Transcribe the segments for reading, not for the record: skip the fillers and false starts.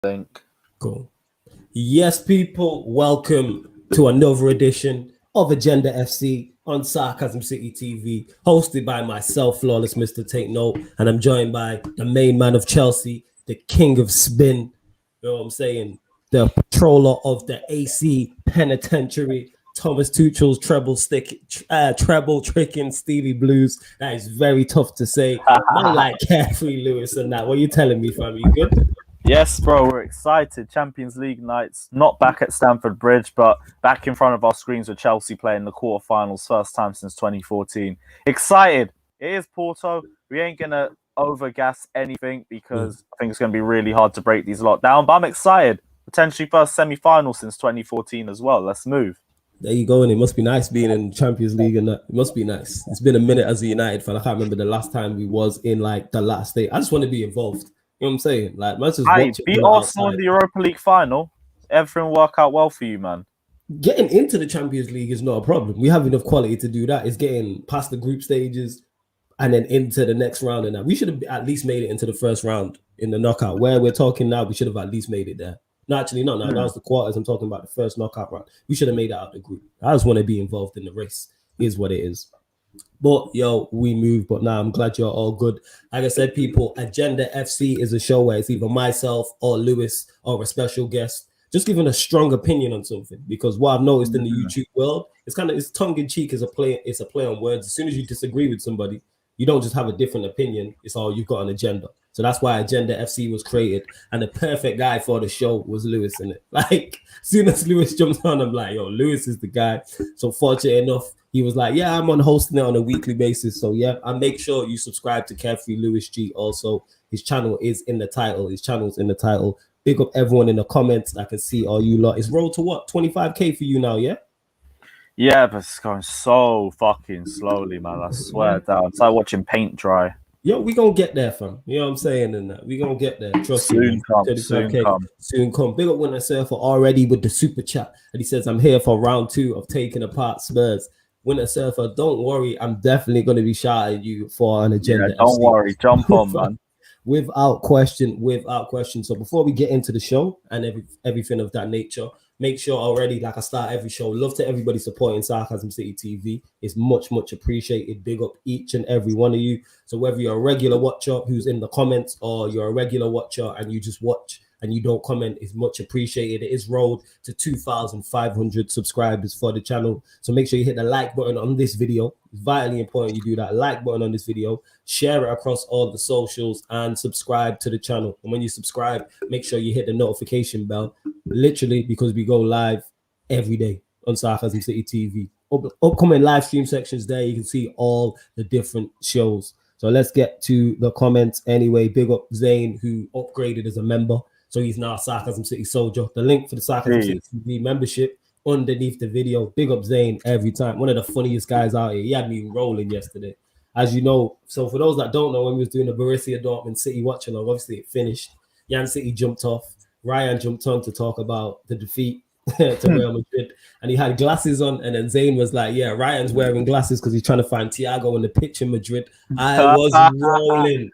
think. Cool. Yes, people, welcome to another edition of Agenda FC on Sarcasm City TV, hosted by myself, Flawless Mr. Take Note, and I'm joined by the main man of Chelsea, the king of spin, you know what I'm saying, the patroller of the AC Penitentiary, Thomas Tuchel's treble tricking Stevie Blues. That is very tough to say. Man like Carefree Lewis and that. What are you telling me, fam? You good? Yes, bro, we're excited. Champions League nights, not back at Stamford Bridge, but back in front of our screens with Chelsea playing the quarterfinals, first time since 2014. Excited. It is Porto. We ain't going to overgas anything because I think it's going to be really hard to break these lot down, but I'm excited. Potentially first semi-final since 2014 as well. Let's move. There you go, and it must be nice being in Champions League, and that. It must be nice. It's been a minute as a United fan. I can't remember the last time we was in like the last day. I just want to be involved. You know what I'm saying? Like, let's just watch it. Beat Arsenal in the Europa League final. Everything will work out well for you, man. Getting into the Champions League is not a problem. We have enough quality to do that. It's getting past the group stages and then into the next round. And that we should have at least made it into the first round in the knockout. Where we're talking now, we should have at least made it there. No, actually, no. That was the quarters. I'm talking about the first knockout round. We should have made it out of the group. I just want to be involved in the race. Is what it is. But yo, we move. But now I'm glad you're all good. Like I said, people, Agenda FC is a show where it's either myself or Lewis or a special guest just giving a strong opinion on something. Because what I've noticed in the YouTube world, it's tongue in cheek. It's a play on words. As soon as you disagree with somebody, you don't just have a different opinion. It's all you've got an agenda. So that's why Agenda FC was created. And the perfect guy for the show was Lewis in it. Like, as soon as Lewis jumps on, I'm like, yo, Lewis is the guy. So fortunate enough, he was like, yeah, I'm on hosting it on a weekly basis. So yeah, I make sure you subscribe to Carefree Lewis G. Also, his channel is in the title. His channel's in the title. Big up everyone in the comments. I can see all you lot. It's rolled to what? 25K for you now, yeah? Yeah, but it's going so fucking slowly, man. I swear down. It's like watching paint dry. Yo, we gonna get there, fam. You know what I'm saying? And we gonna get there. Trust me. Soon come. Big up Winter Surfer already with the super chat. And he says, I'm here for round 2 of taking apart Spurs. Winter Surfer, don't worry. I'm definitely gonna be shouting you for an agenda. Yeah, don't worry. Jump on, man. Without question. So before we get into the show and everything of that nature, make sure already, like I start every show, love to everybody supporting Sarcasm City TV. It's much, much appreciated. Big up each and every one of you. So whether you're a regular watcher who's in the comments or you're a regular watcher and you just watch and you don't comment, is much appreciated. It is rolled to 2,500 subscribers for the channel. So make sure you hit the like button on this video. It's vitally important you do that. Like button on this video, share it across all the socials, and subscribe to the channel. And when you subscribe, make sure you hit the notification bell, literally, because we go live every day on Sarcasm City TV. Upcoming live stream sections there. You can see all the different shows. So let's get to the comments anyway. Big up Zane, who upgraded as a member. So he's now a Sarcasm City soldier. The link for the Sarcasm City TV membership underneath the video. Big up Zane every time. One of the funniest guys out here. He had me rolling yesterday. As you know, so for those that don't know, when we was doing the Borussia Dortmund City watching, obviously it finished. Jan City jumped off. Ryan jumped on to talk about the defeat to Real Madrid. And he had glasses on. And then Zane was like, yeah, Ryan's wearing glasses because he's trying to find Thiago in the pitch in Madrid. I was rolling.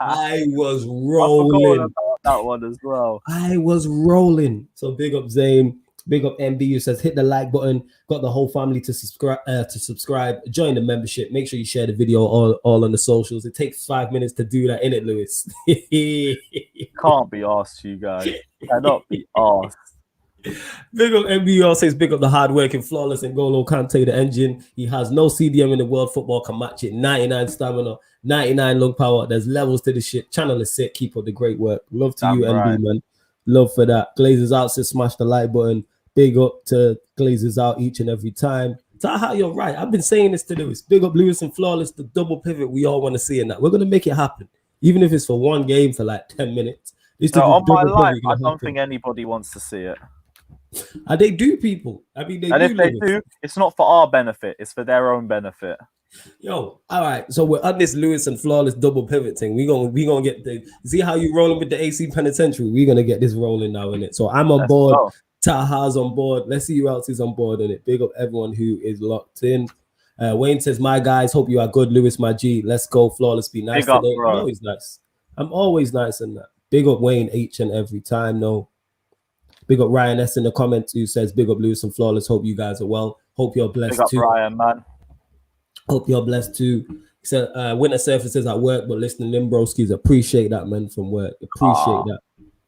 I was rolling. I forgot about that one as well. I was rolling. So big up Zane. Big up MB who says hit the like button. Got the whole family to subscribe. Join the membership. Make sure you share the video all on the socials. It takes 5 minutes to do that, innit, Lewis? Can't be asked, you guys. Cannot be asked. Big up MB says big up the hardworking, flawless N'Golo Kante, the engine. He has no CDM in the world. Football can match it. 99 stamina, 99 lung power. There's levels to the shit. Channel is sick. Keep up the great work. Love to you, MB, man. Love for that. Glazers out says smash the like button. Big up to Glazers out each and every time. Taha, you're right. I've been saying this to Lewis. Big up Lewis and Flawless, the double pivot we all want to see in that. We're going to make it happen. Even if it's for one game for like 10 minutes. On my life, I don't think anybody wants to see it. And they do, people. I mean, if they do, it's not for our benefit. It's for their own benefit. Yo, all right. So we're on this Lewis and Flawless double pivot thing. We gonna get the see how you rolling with the AC Penitentiary. We're gonna get this rolling now in it. So I'm on board. Taha's on board. Let's see who else is on board in it. Big up everyone who is locked in. Wayne says, "My guys, hope you are good, Lewis, my G. Let's go, Flawless. Be nice today." I'm always nice. I'm always nice in that. Big up Wayne each and every time. No. Big up Ryan S in the comments who says, big up Lewis and Flawless. Hope you guys are well. Hope you're blessed Big up too. Ryan, man. Hope you're blessed too. So, Winter Surfaces at work, but listening Limbroskis. Appreciate that, man, from work. Appreciate that.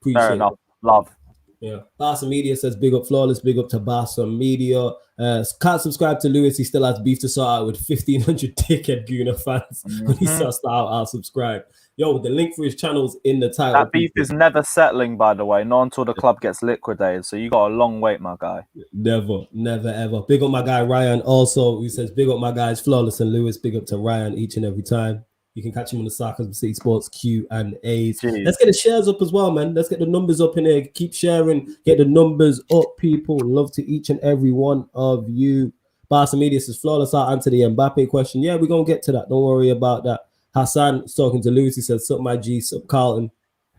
Appreciate Fair enough. that. Love. Yeah. Barca Media says, big up Flawless. Big up to Barca Media. Can't subscribe to Lewis. He still has beef to sort out with 1,500 dickhead Gooner fans. When he starts to out, I'll subscribe. Yo, the link for his channel's in the title. That beef is never settling, by the way, not until the club gets liquidated. So you got a long wait, my guy. Never, ever. Big up my guy Ryan. Also, he says, big up my guys Flawless and Lewis. Big up to Ryan each and every time. You can catch him on the Sarcasm City Sports Q&As. Let's get the shares up as well, man. Let's get the numbers up in here. Keep sharing. Get the numbers up, people. Love to each and every one of you. Barca Media says, Flawless out answer the Mbappe question. Yeah, we're going to get to that. Don't worry about that. Hassan is talking to Lewis. He says, sup my G, sup Carlton.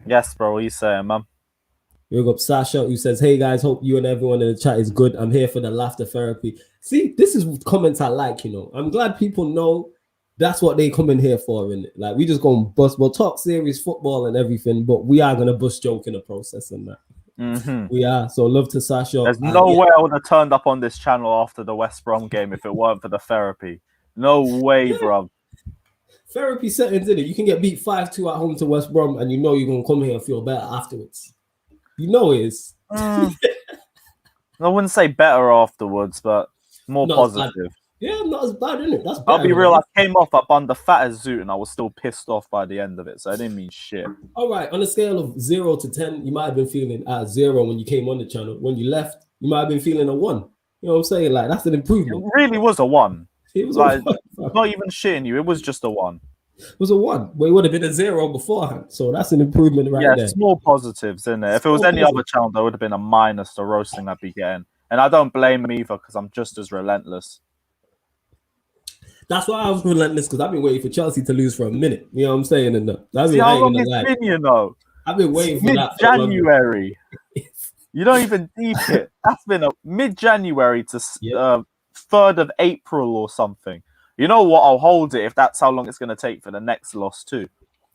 Yes, bro. What are you saying, man? Big up Sasha, who says, hey guys, hope you and everyone in the chat is good. I'm here for the laughter therapy. See, this is comments I like, you know. I'm glad people know that's what they come in here for, innit? Like, we just going to bust. We'll talk serious football and everything, but we are going to bust joke in the process and that. We are. So love to Sasha. There's no way I would have turned up on this channel after the West Brom game if it weren't for the therapy. No way, bro. Therapy settings, in it. You can get beat 5-2 at home to West Brom, and you know you're going to come here and feel better afterwards. You know it is. I wouldn't say better afterwards, but more positive. Yeah, not as bad, isn't it? That's bad. I'll be real. I came off up on the fat as Zoot, and I was still pissed off by the end of it, so I didn't mean shit. All right, on a scale of 0 to 10, you might have been feeling at 0 when you came on the channel. When you left, you might have been feeling a 1. You know what I'm saying? Like, that's an improvement. It really was a 1. It was like, a 1. Not even shitting you. It was just a 1. It was a 1. But it would have been a 0 beforehand. So that's an improvement right there. Yeah, small positives in there. If it was any other channel, there would have been a minus the roasting I'd be getting. And I don't blame him either because I'm just as relentless. That's why I was relentless, because I've been waiting for Chelsea to lose for a minute. You know what I'm saying? And See how long it's been, you know? I've been waiting for that. Mid-January. You don't even deep it. That's been a mid-January to 3rd of April or something. You know what? I'll hold it if that's how long it's going to take for the next loss too.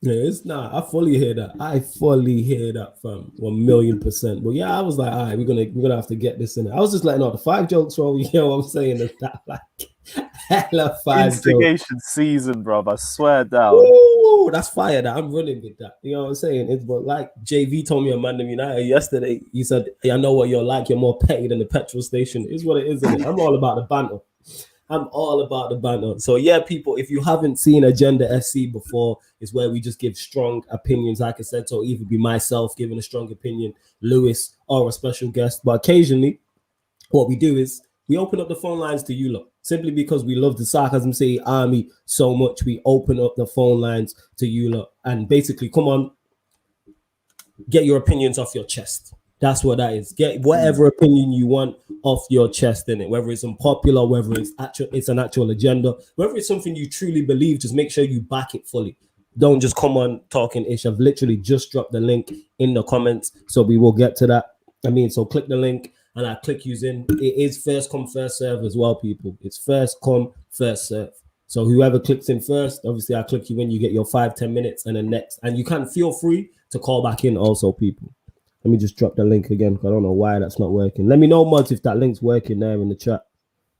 Yeah, it's not. I fully hear that. I fully hear that, fam. 1,000,000%. But yeah, I was like, all right, we're gonna have to get this in. I was just letting all the 5 jokes roll. You know what I'm saying? That like hella 5 instigation jokes. Season, bro. I swear down. Ooh, that's fire. That I'm running with that. You know what I'm saying? It's but like JV told me on Mandem United yesterday. He said, "Hey, I know what you're like. You're more petty than the petrol station." Is what it is. Isn't it? I'm all about the banter. I'm all about the banter. So yeah, people, if you haven't seen Agenda SC before, it's where we just give strong opinions. Like I said, so either be myself giving a strong opinion, Lewis, or a special guest. But occasionally, what we do is we open up the phone lines to you lot. Simply because we love the Sarcasm City Army so much, we open up the phone lines to you lot. And basically, come on, get your opinions off your chest. That's what that is. Get whatever opinion you want off your chest in it, whether it's unpopular, whether it's an actual agenda, whether it's something you truly believe, just make sure you back it fully. Don't just come on talking ish. I've literally just dropped the link in the comments, so we will get to that. So click the link and I click you in. It is first come, first serve as well, people. It's first come, first serve. So whoever clicks in first, obviously I click you in, you get your 5-10 minutes and then next. And you can feel free to call back in also, people. Let me just drop the link again. I don't know why that's not working. Let me know, mods, if that link's working there in the chat.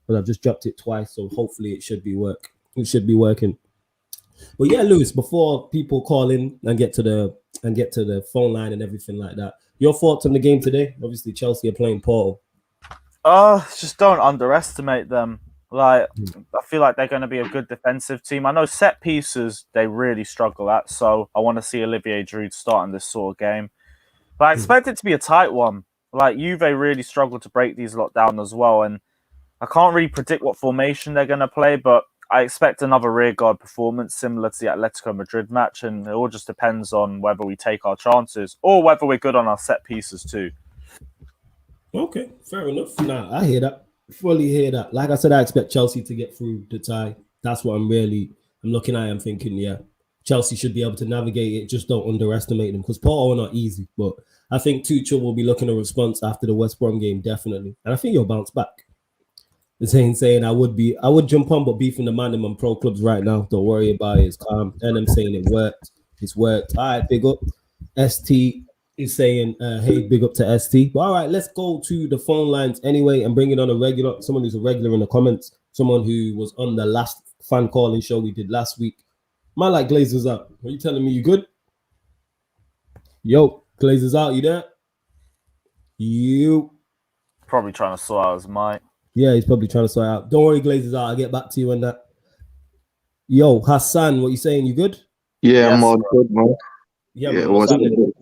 But I've just dropped it twice, so hopefully it should be working. But yeah, Lewis, before people call in and get to the phone line and everything like that, your thoughts on the game today? Obviously, Chelsea are playing Porto. Just don't underestimate them. Like, I feel like they're going to be a good defensive team. I know set pieces they really struggle at, so I want to see Olivier Giroud starting this sort of game. But I expect it to be a tight one. Like, Juve really struggle to break these lot down as well. And I can't really predict what formation they're going to play, but I expect another rearguard performance similar to the Atletico Madrid match. And it all just depends on whether we take our chances or whether we're good on our set pieces too. Okay, fair enough. Nah, I hear that. Fully hear that. Like I said, I expect Chelsea to get through the tie. That's what I'm looking at. I'm thinking, yeah, Chelsea should be able to navigate it. Just don't underestimate them because Porto are not easy. But I think Tuchel will be looking at a response after the West Brom game, definitely. And I think he'll bounce back. The saying I would jump on, but beefing the man in pro clubs right now. Don't worry about it. It's calm. And I'm saying it worked. It's worked. All right, big up. ST is saying, hey, big up to ST. But all right, let's go to the phone lines anyway and bring it on a regular, someone who's a regular in the comments, someone who was on the last fan calling show we did last week. My like Glazers out. Are you telling me you good? Yo, Glazers out, you there? You. Probably trying to sort out his mic. Yeah, he's probably trying to sort out. Don't worry, Glazers out. I'll get back to you on that. Yo, Hassan, what you saying? You good? Yeah, Yes, I'm all bro. good, man. Yeah, Yeah, man, it what's was happening?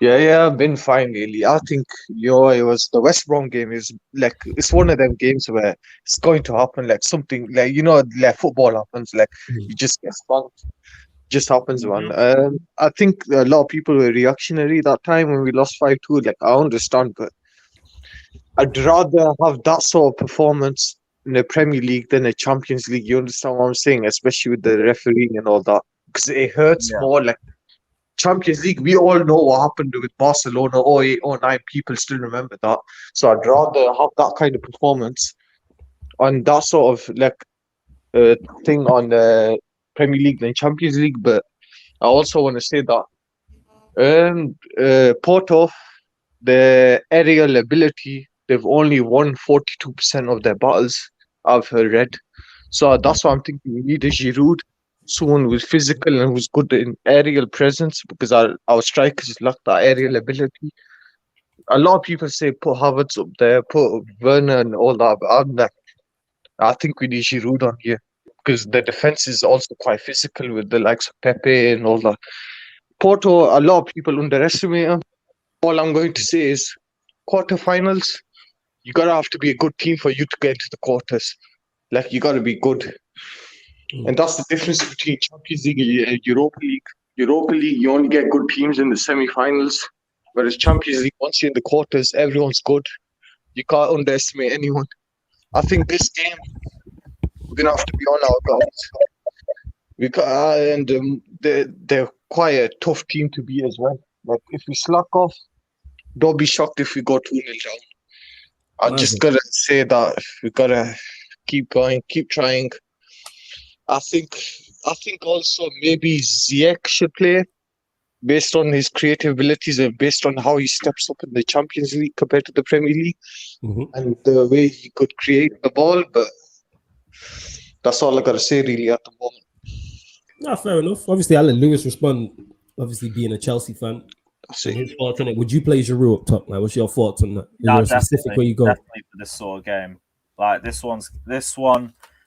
yeah, I've been fine really. I think it was the West Brom game is like it's one of them games where it's going to happen like something like like football happens like you just get spunked. Just happens, man. I think a lot of people were reactionary that time when we lost 5-2. Like I understand, but I'd rather have that sort of performance in the Premier League than a Champions League. You understand what I'm saying? Especially with the refereeing and all that. Because it hurts Yeah. more. Like Champions League, we all know what happened with Barcelona 08, 09. People still remember that. So I'd rather have that kind of performance on that sort of thing on the Premier League than Champions League. But I also want to say that Porto, the aerial ability, they've only won 42% of their battles, I've read. So that's why I'm thinking we need a Giroud, someone who's physical and who's good in aerial presence, because our strikers lack that aerial ability. A lot of people say put Havertz up there, put Werner and all that, but I think we need Giroud on here, because the defense is also quite physical with the likes of Pepe and all that. Porto, a lot of people underestimate them. All I'm going to say is quarterfinals, you gotta have to be a good team for you to get into the quarters. Like you gotta be good. And that's the difference between Champions League and Europa League. Europa League, you only get good teams in the semi-finals, whereas Champions League, once you're in the quarters, everyone's good. You can't underestimate anyone. I think this game, we're gonna have to be on our guard. And they're quite a tough team to beat as well. Like if we slack off, don't be shocked if we go 2-0 down. I'm just gonna say that we gotta keep going, keep trying. I think also maybe Ziyech should play based on his creative abilities and based on how he steps up in the Champions League compared to the Premier League and the way he could create the ball. But that's all I gotta say really at the moment. No, fair enough. Obviously, I'll let Lewis respond. Obviously, being a Chelsea fan, his thoughts on it. Would you play Giroud up top? Like, what's your thoughts on that? Is there a specific way you go? Definitely for this sort of game. Like this one,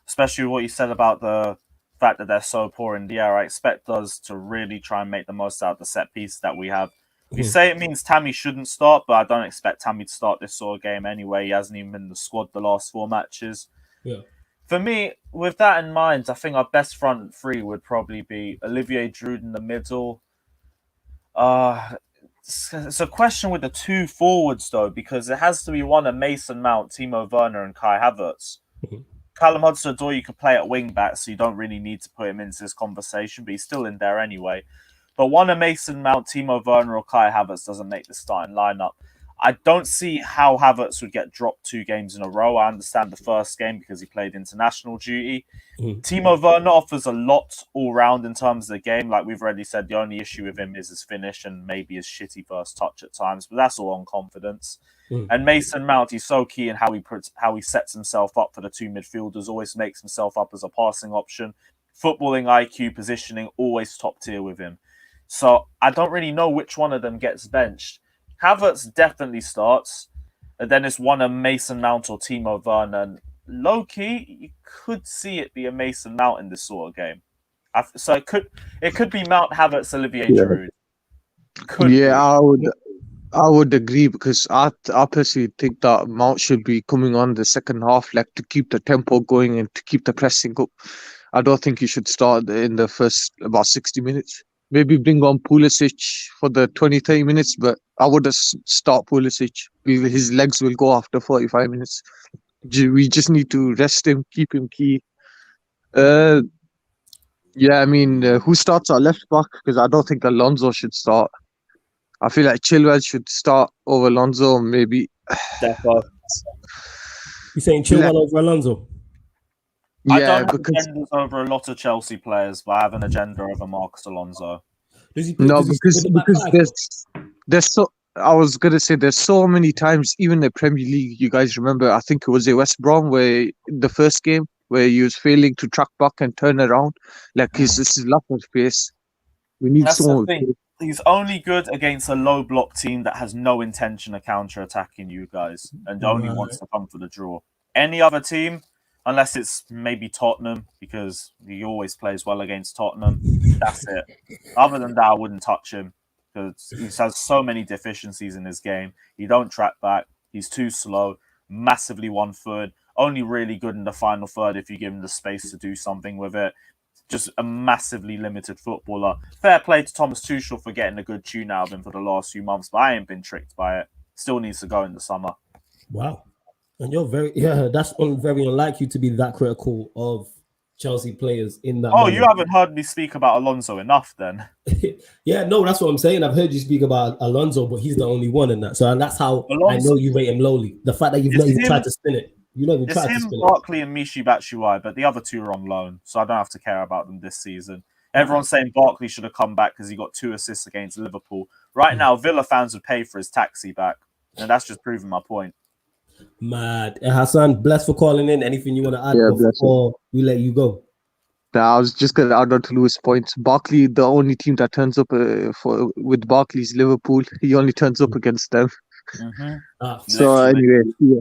especially what you said about the fact that they're so poor in the air. I expect us to really try and make the most out of the set piece that we have. You say it means Tammy shouldn't start, but I don't expect Tammy to start this sort of game anyway. He hasn't even been in the squad the last 4 matches. Yeah. For me, with that in mind, I think our best front three would probably be Olivier Giroud in the middle. It's a question with the 2 forwards, though, because it has to be one of Mason Mount, Timo Werner, and Kai Havertz. Callum Hudson-Odoi you could play at wing back, so you don't really need to put him into this conversation, but he's still in there anyway. But one of Mason Mount, Timo Werner, or Kai Havertz doesn't make the starting lineup. I don't see how Havertz would get dropped 2 games in a row. I understand the first game because he played international duty. Timo Werner offers a lot all round in terms of the game. Like we've already said, the only issue with him is his finish and maybe his shitty first touch at times, but that's all on confidence. And Mason Mount, he's so key in how he sets himself up for the 2 midfielders, always makes himself up as a passing option. Footballing IQ, positioning, always top tier with him. So I don't really know which one of them gets benched. Havertz definitely starts, and then it's one of Mason Mount or Timo Werner. And low-key, you could see it be a Mason Mount in this sort of game. So it could be Mount, Havertz, Olivier Giroud. I would agree because I personally think that Mount should be coming on the second half, like to keep the tempo going and to keep the pressing up. I don't think he should start in the first about 60 minutes. Maybe bring on Pulisic for the 20-30 minutes, but I would have start Pulisic. His legs will go after 45 minutes. We just need to rest him, keep him key. Who starts at left back? Because I don't think Alonso should start. I feel like Chilwell should start over Alonso, maybe. Defo. You saying Chilwell over Alonso? I don't have agendas over a lot of Chelsea players, but I have an agenda over Marcos Alonso. No, does he stick because with the back because five? there's so I was gonna say there's so many times, even in the Premier League, you guys remember, I think it was a West Brom where the first game where he was failing to track back and turn around. Like his this is lack of pace. We need That's the someone with thing. pace. He's only good against a low block team that has no intention of counter attacking you guys and only wants to come for the draw. Any other team, unless it's maybe Tottenham, because he always plays well against Tottenham, that's it. Other than that, I wouldn't touch him because he has so many deficiencies in his game. He don't track back. He's too slow, massively one-foot, only really good in the final third if you give him the space to do something with it. Just a massively limited footballer. Fair play to Thomas Tuchel for getting a good tune out of him for the last few months, but I ain't been tricked by it. Still needs to go in the summer. Wow. And you're that's very unlike you to be that critical of Chelsea players in that. Oh, manner. you haven't heard me speak about Alonso enough then. Yeah, no, that's what I'm saying. I've heard you speak about Alonso, but he's the only one in that. So that's how I know you rate him lowly. The fact that you've not even tried to spin it. You not even tried to spin it. Barkley and Michy Batshuayi, but the other two are on loan, so I don't have to care about them this season. Everyone's saying Barkley should have come back because he got 2 assists against Liverpool. Right now, Villa fans would pay for his taxi back, and that's just proving my point. Mad. Hassan, blessed for calling in. Anything you want to add before we let you go? I was just going to add on to Lewis' points. Barkley, the only team that turns up with Barkley's Liverpool. He only turns up against them. So anyway, yeah.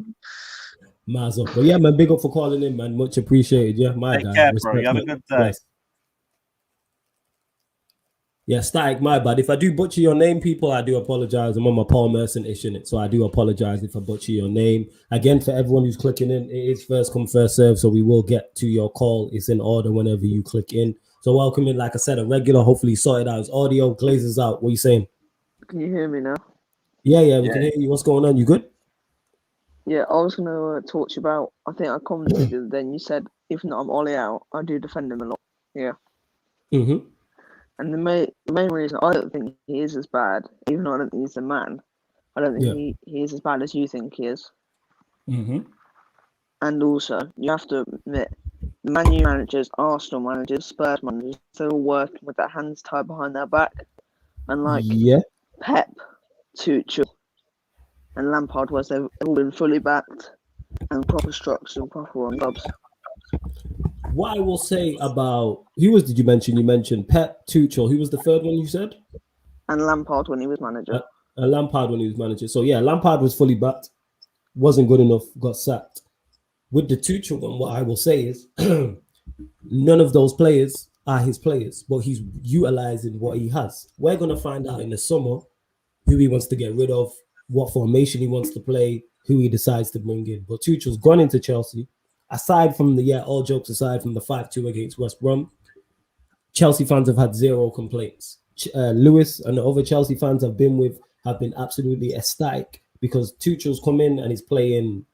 Mazel. But yeah, man, big up for calling in, man. Much appreciated. Yeah, my Take guy. care, Respect, bro. You have man. a good day. Bless. Yeah, Static, my bad. If I do butcher your name, people, I do apologize. I'm on my Paul Merson-ish in it, so I do apologize if I butcher your name. Again, for everyone who's clicking in, it is first come, first serve, so we will get to your call. It's in order whenever you click in. So welcome in, like I said, a regular, hopefully sorted out his audio, glazes out. What are you saying? Can you hear me now? Yeah, we can hear you. What's going on? You good? Yeah, I was going to talk to you about, I think I commented, then you said, if not, I'm Ollie out. I do defend him a lot. Yeah. Mm-hmm. And the main reason I don't think he is as bad, even though I don't think he's a man, I don't think he is as bad as you think he is. Mm-hmm. And also, you have to admit, the Man U managers, Arsenal managers, Spurs managers, they're all working with their hands tied behind their back. And Pep, Tuchel, and Lampard, was they've all been fully backed and proper structures and proper on clubs. What I will say about did you mention? You mentioned Pep, Tuchel. Who was the third one you said? And Lampard when he was manager. Lampard when he was manager. So yeah, Lampard was fully backed. Wasn't good enough. Got sacked. With the Tuchel one, what I will say is none of those players are his players, but he's utilizing what he has. We're gonna find out in the summer who he wants to get rid of, what formation he wants to play, who he decides to bring in. But Tuchel's gone into Chelsea. Aside from all jokes aside from the 5-2 against West Brom, Chelsea fans have had zero complaints. Lewis and the other Chelsea fans have been absolutely ecstatic because Tuchel's come in and he's playing.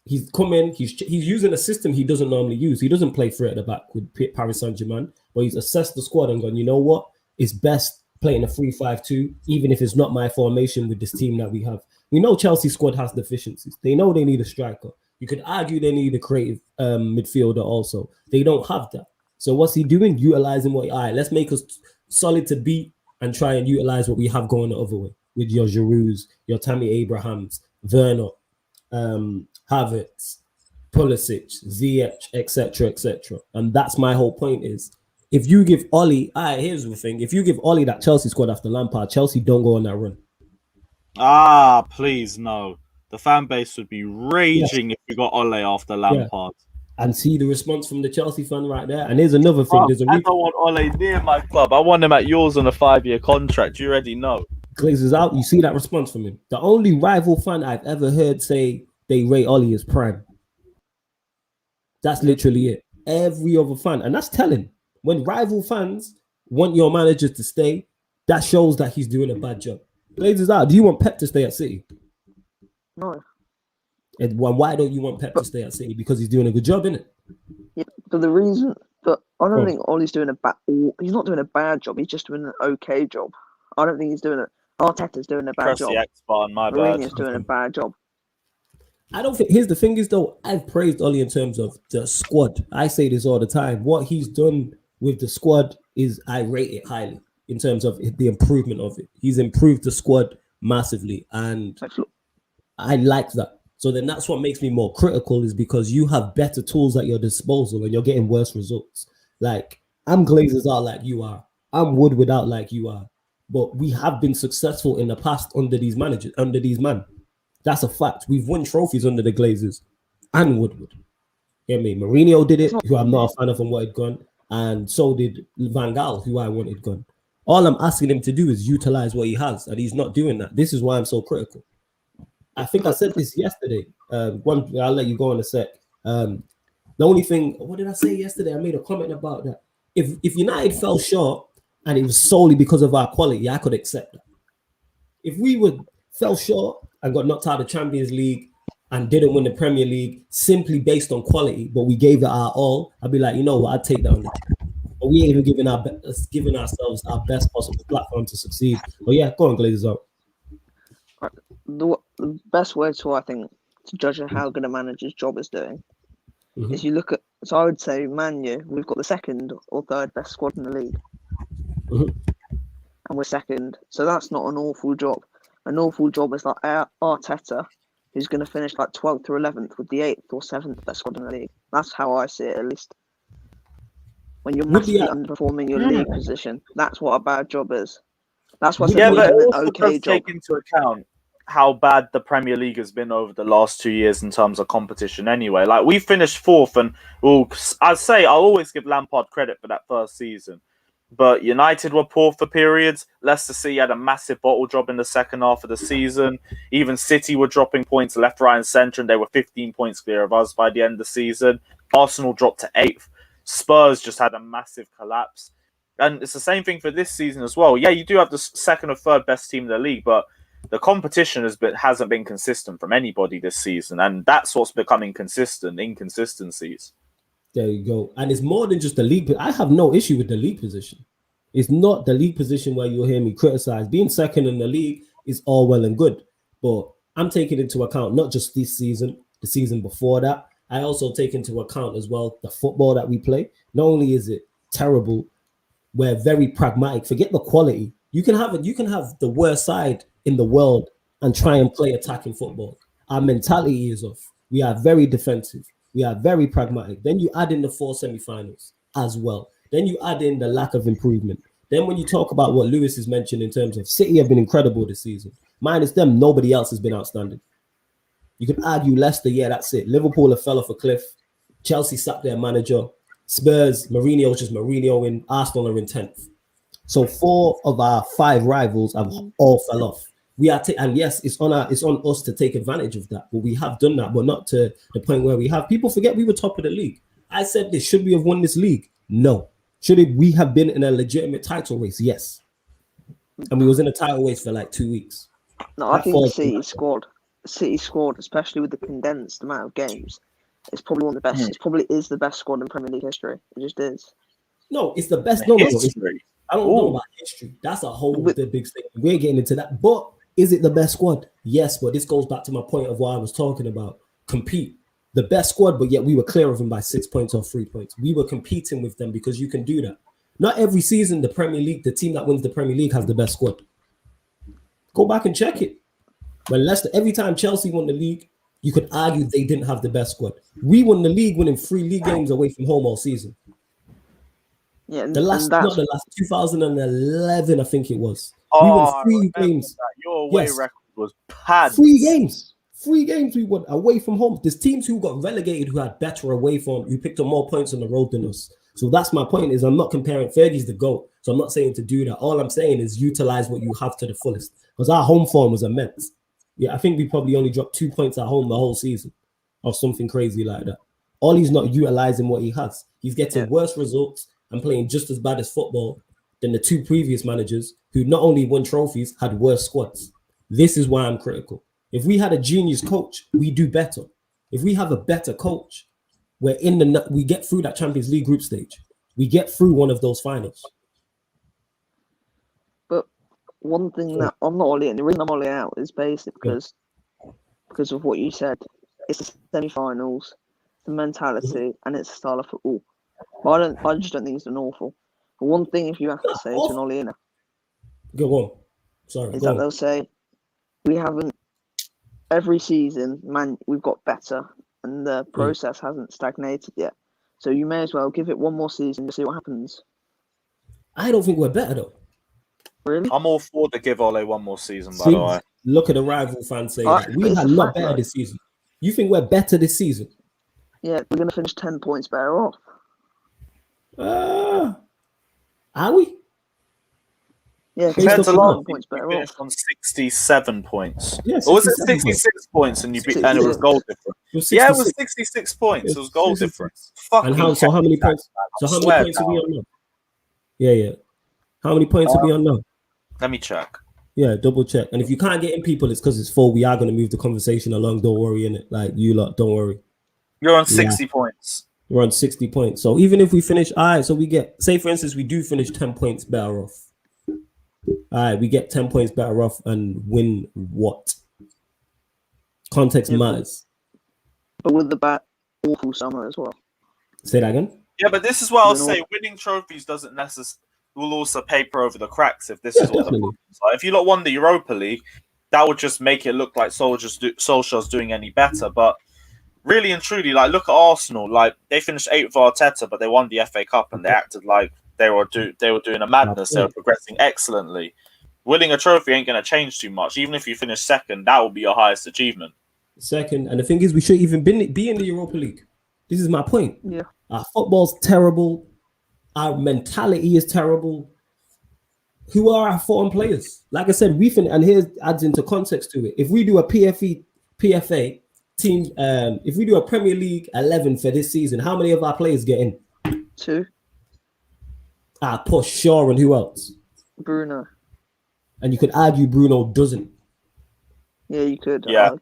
He's come in. He's using a system he doesn't normally use. He doesn't play three at the back with Paris Saint-Germain, but he's assessed the squad and gone, you know what? It's best playing a 3-5-2, even if it's not my formation with this team that we have. We know Chelsea squad has deficiencies. They know they need a striker. You could argue they need a creative midfielder also. They don't have that. So what's he doing? Utilizing let's make us solid to beat and try and utilize what we have going the other way with your Giroux, your Tammy Abrahams, Werner, Havertz, Pulisic, Ziyech, etc. And that's my whole point is if you give Ollie, here's the thing. If you give Ollie that Chelsea squad after Lampard, Chelsea don't go on that run. Please, no. The fan base would be raging if we got Ole after Lampard. Yeah. And see the response from the Chelsea fan right there. And here's another thing. I don't want Ole near my club. I want him at yours on a 5-year contract. You already know. Glazes out. You see that response from him. The only rival fan I've ever heard say they rate Ole as prime. That's literally it. Every other fan. And that's telling. When rival fans want your manager to stay, that shows that he's doing a bad job. Glazes out. Do you want Pep to stay at City? No. And why don't you want Pep to stay at City? Because he's doing a good job, innit? Yeah, but I don't think Ollie's doing he's not doing a bad job. He's just doing an okay job. I don't think he's doing it. Arteta's doing a bad job. Mourinho's doing a bad job. I don't think. Here's the thing: is though, I've praised Ollie in terms of the squad. I say this all the time. What he's done with the squad is I rate it highly. in terms of the improvement of it. He's improved the squad massively, and I like that. So then that's what makes me more critical, is because you have better tools at your disposal and you're getting worse results. Like, I'm Glazers out like you are. I'm Woodward out like you are. But we have been successful in the past under these managers, under these men. That's a fact. We've won trophies under the Glazers and Woodward. Hear me? Mourinho did it, who I'm not a fan of and wanted gone, and so did Van Gaal, who I wanted gone. All I'm asking him to do is utilize what he has, and he's not doing that. This is why I'm so critical. I think I said this yesterday. I'll let you go in a sec. The only thing, what did I say yesterday? I made a comment about that. If United fell short and it was solely because of our quality, I could accept that. If we fell short and got knocked out of the Champions League and didn't win the Premier League simply based on quality, but we gave it our all, I'd be like, you know what, I'd take that on. But we ain't even giving ourselves our best possible platform to succeed. But yeah, go on, Glazers out. The best way to judge how good a manager's job is doing is you look at. So I would say, Man U, we've got the second or third best squad in the league, and we're second. So that's not an awful job. An awful job is like Arteta, who's going to finish like 12th or 11th with the 8th or 7th best squad in the league. That's how I see it, at least. When you're massively underperforming your league position, that's what a bad job is. That's what but it also does take into account how bad the Premier League has been over the last 2 years in terms of competition anyway. Like, we finished fourth, and I'll always give Lampard credit for that first season. But United were poor for periods. Leicester City had a massive bottle job in the second half of the season. Even City were dropping points left, right, and centre, and they were 15 points clear of us by the end of the season. Arsenal dropped to 8th. Spurs just had a massive collapse. And it's the same thing for this season as well. Yeah, you do have the second or third best team in the league, but the competition hasn't been consistent from anybody this season. And that's what's becoming consistent, inconsistencies. There you go. And it's more than just the league. I have no issue with the league position. It's not the league position where you'll hear me criticize. Being second in the league is all well and good. But I'm taking into account not just this season, the season before that. I also take into account as well the football that we play. Not only is it terrible, we're very pragmatic. Forget the quality. You can have the worst side in the world and try and play attacking football. Our mentality is off. We are very defensive. We are very pragmatic. Then you add in the 4 semi-finals as well. Then you add in the lack of improvement. Then when you talk about what Lewis has mentioned in terms of City have been incredible this season. Minus them, nobody else has been outstanding. You can argue Leicester, yeah, that's it. Liverpool have fell off a cliff. Chelsea sacked their manager. Spurs, Mourinho's just Mourinho-ing. Arsenal are in 10th. So 4 of our 5 rivals have all fell off. We are, and yes, it's on us to take advantage of that. But we have done that, but not to the point where we have. People forget we were top of the league. I said this. Should we have won this league? No. Should we have been in a legitimate title race? Yes. And we was in a title race for like 2 weeks. No, I think City squad, especially with the condensed amount of games, it's probably one of the best. It probably is the best squad in Premier League history. It just is. No, it's the best. No, I don't know about history. That's a whole big thing. We're getting into that. But is it the best squad? Yes, but this goes back to my point of what I was talking about. Compete. The best squad, but yet we were clear of them by 6 points or 3 points. We were competing with them because you can do that. Not every season, the Premier League, the team that wins the Premier League has the best squad. Go back and check it. When Leicester, every time Chelsea won the league, you could argue they didn't have the best squad. We won the league winning 3 league games away from home all season. Yeah, the last 2011, I think it was. We won 3 games. Your away record was pads. 3 games. 3 games we won away from home. There's teams who got relegated who had better away from, who picked up more points on the road than us. So that's my point. Is I'm not comparing. Fergie's the GOAT, so I'm not saying to do that. All I'm saying is utilize what you have to the fullest. Because our home form was immense. Yeah, I think we probably only dropped 2 points at home the whole season, or something crazy like that. All he's not utilizing what he has. He's getting worse results and playing just as bad as football than the 2 previous managers who not only won trophies, had worse squads. This is why I'm critical. If we had a genius coach, we do better. If we have a better coach, we get through that Champions League group stage. We get through one of those finals. But one thing that I'm not only in, the reason I'm only out is basically because of what you said. It's the semi-finals, the mentality, and it's the style of football. But I just don't think it's an awful. But one thing, if you have to say to an Ole, Go on. Sorry. is Go that on. they'll say we haven't every season, man, we've got better, and the process hasn't stagnated yet. So you may as well give it one more season to see what happens. I don't think we're better though. Really? I'm all for to give Ole one more season, by the way. Look at the rival fans saying Alright, that. but We it's are a not fact, better though. this season. You think we're better this season? Yeah, we're going to finish 10 points better off. Are we? Yeah, Compared to off last what? points you better finished off. on 67 points. Yeah, Or was it 67 66 points and you beat, and it was 66. goal difference? It was Yeah, it was 66. 66 points. It was goal 66. difference. And how? So how many points? So how many points are we on now? Yeah. How many points are we on now? Let me check. Yeah, double check. And if you can't get in people, it's because it's full. We are going to move the conversation along. Don't worry, innit? Like you lot, don't worry. You're on 60 points. We're on 60 points. So even if we finish, all right, so we get, say for instance, we do finish 10 points better off. All right, we get 10 points better off and win what? Context matters. But with the bad, awful summer as well. Say that again. Yeah, but this is what I'll say. Winning trophies doesn't necessarily will also paper over the cracks if this is what the definitely. problems are. If you lot won the Europa League, that would just make it look like Solskjaer's doing any better. But really and truly, like look at Arsenal. Like they finished 8th for Arteta, but they won the FA Cup and they acted like they were doing a madness. They were progressing excellently. Winning a trophy ain't going to change too much. Even if you finish second, that will be your highest achievement. Second, and the thing is, we should even be in the Europa League. This is my point. Yeah. Our football's terrible. Our mentality is terrible. Who are our foreign players? Like I said, and here's adds into context to it. If we do a PFA team, if we do a Premier League 11 for this season, how many of our players get in? 2. Push Shaw and who else? Bruno. And you could argue Bruno doesn't. Yeah, you could. Yeah.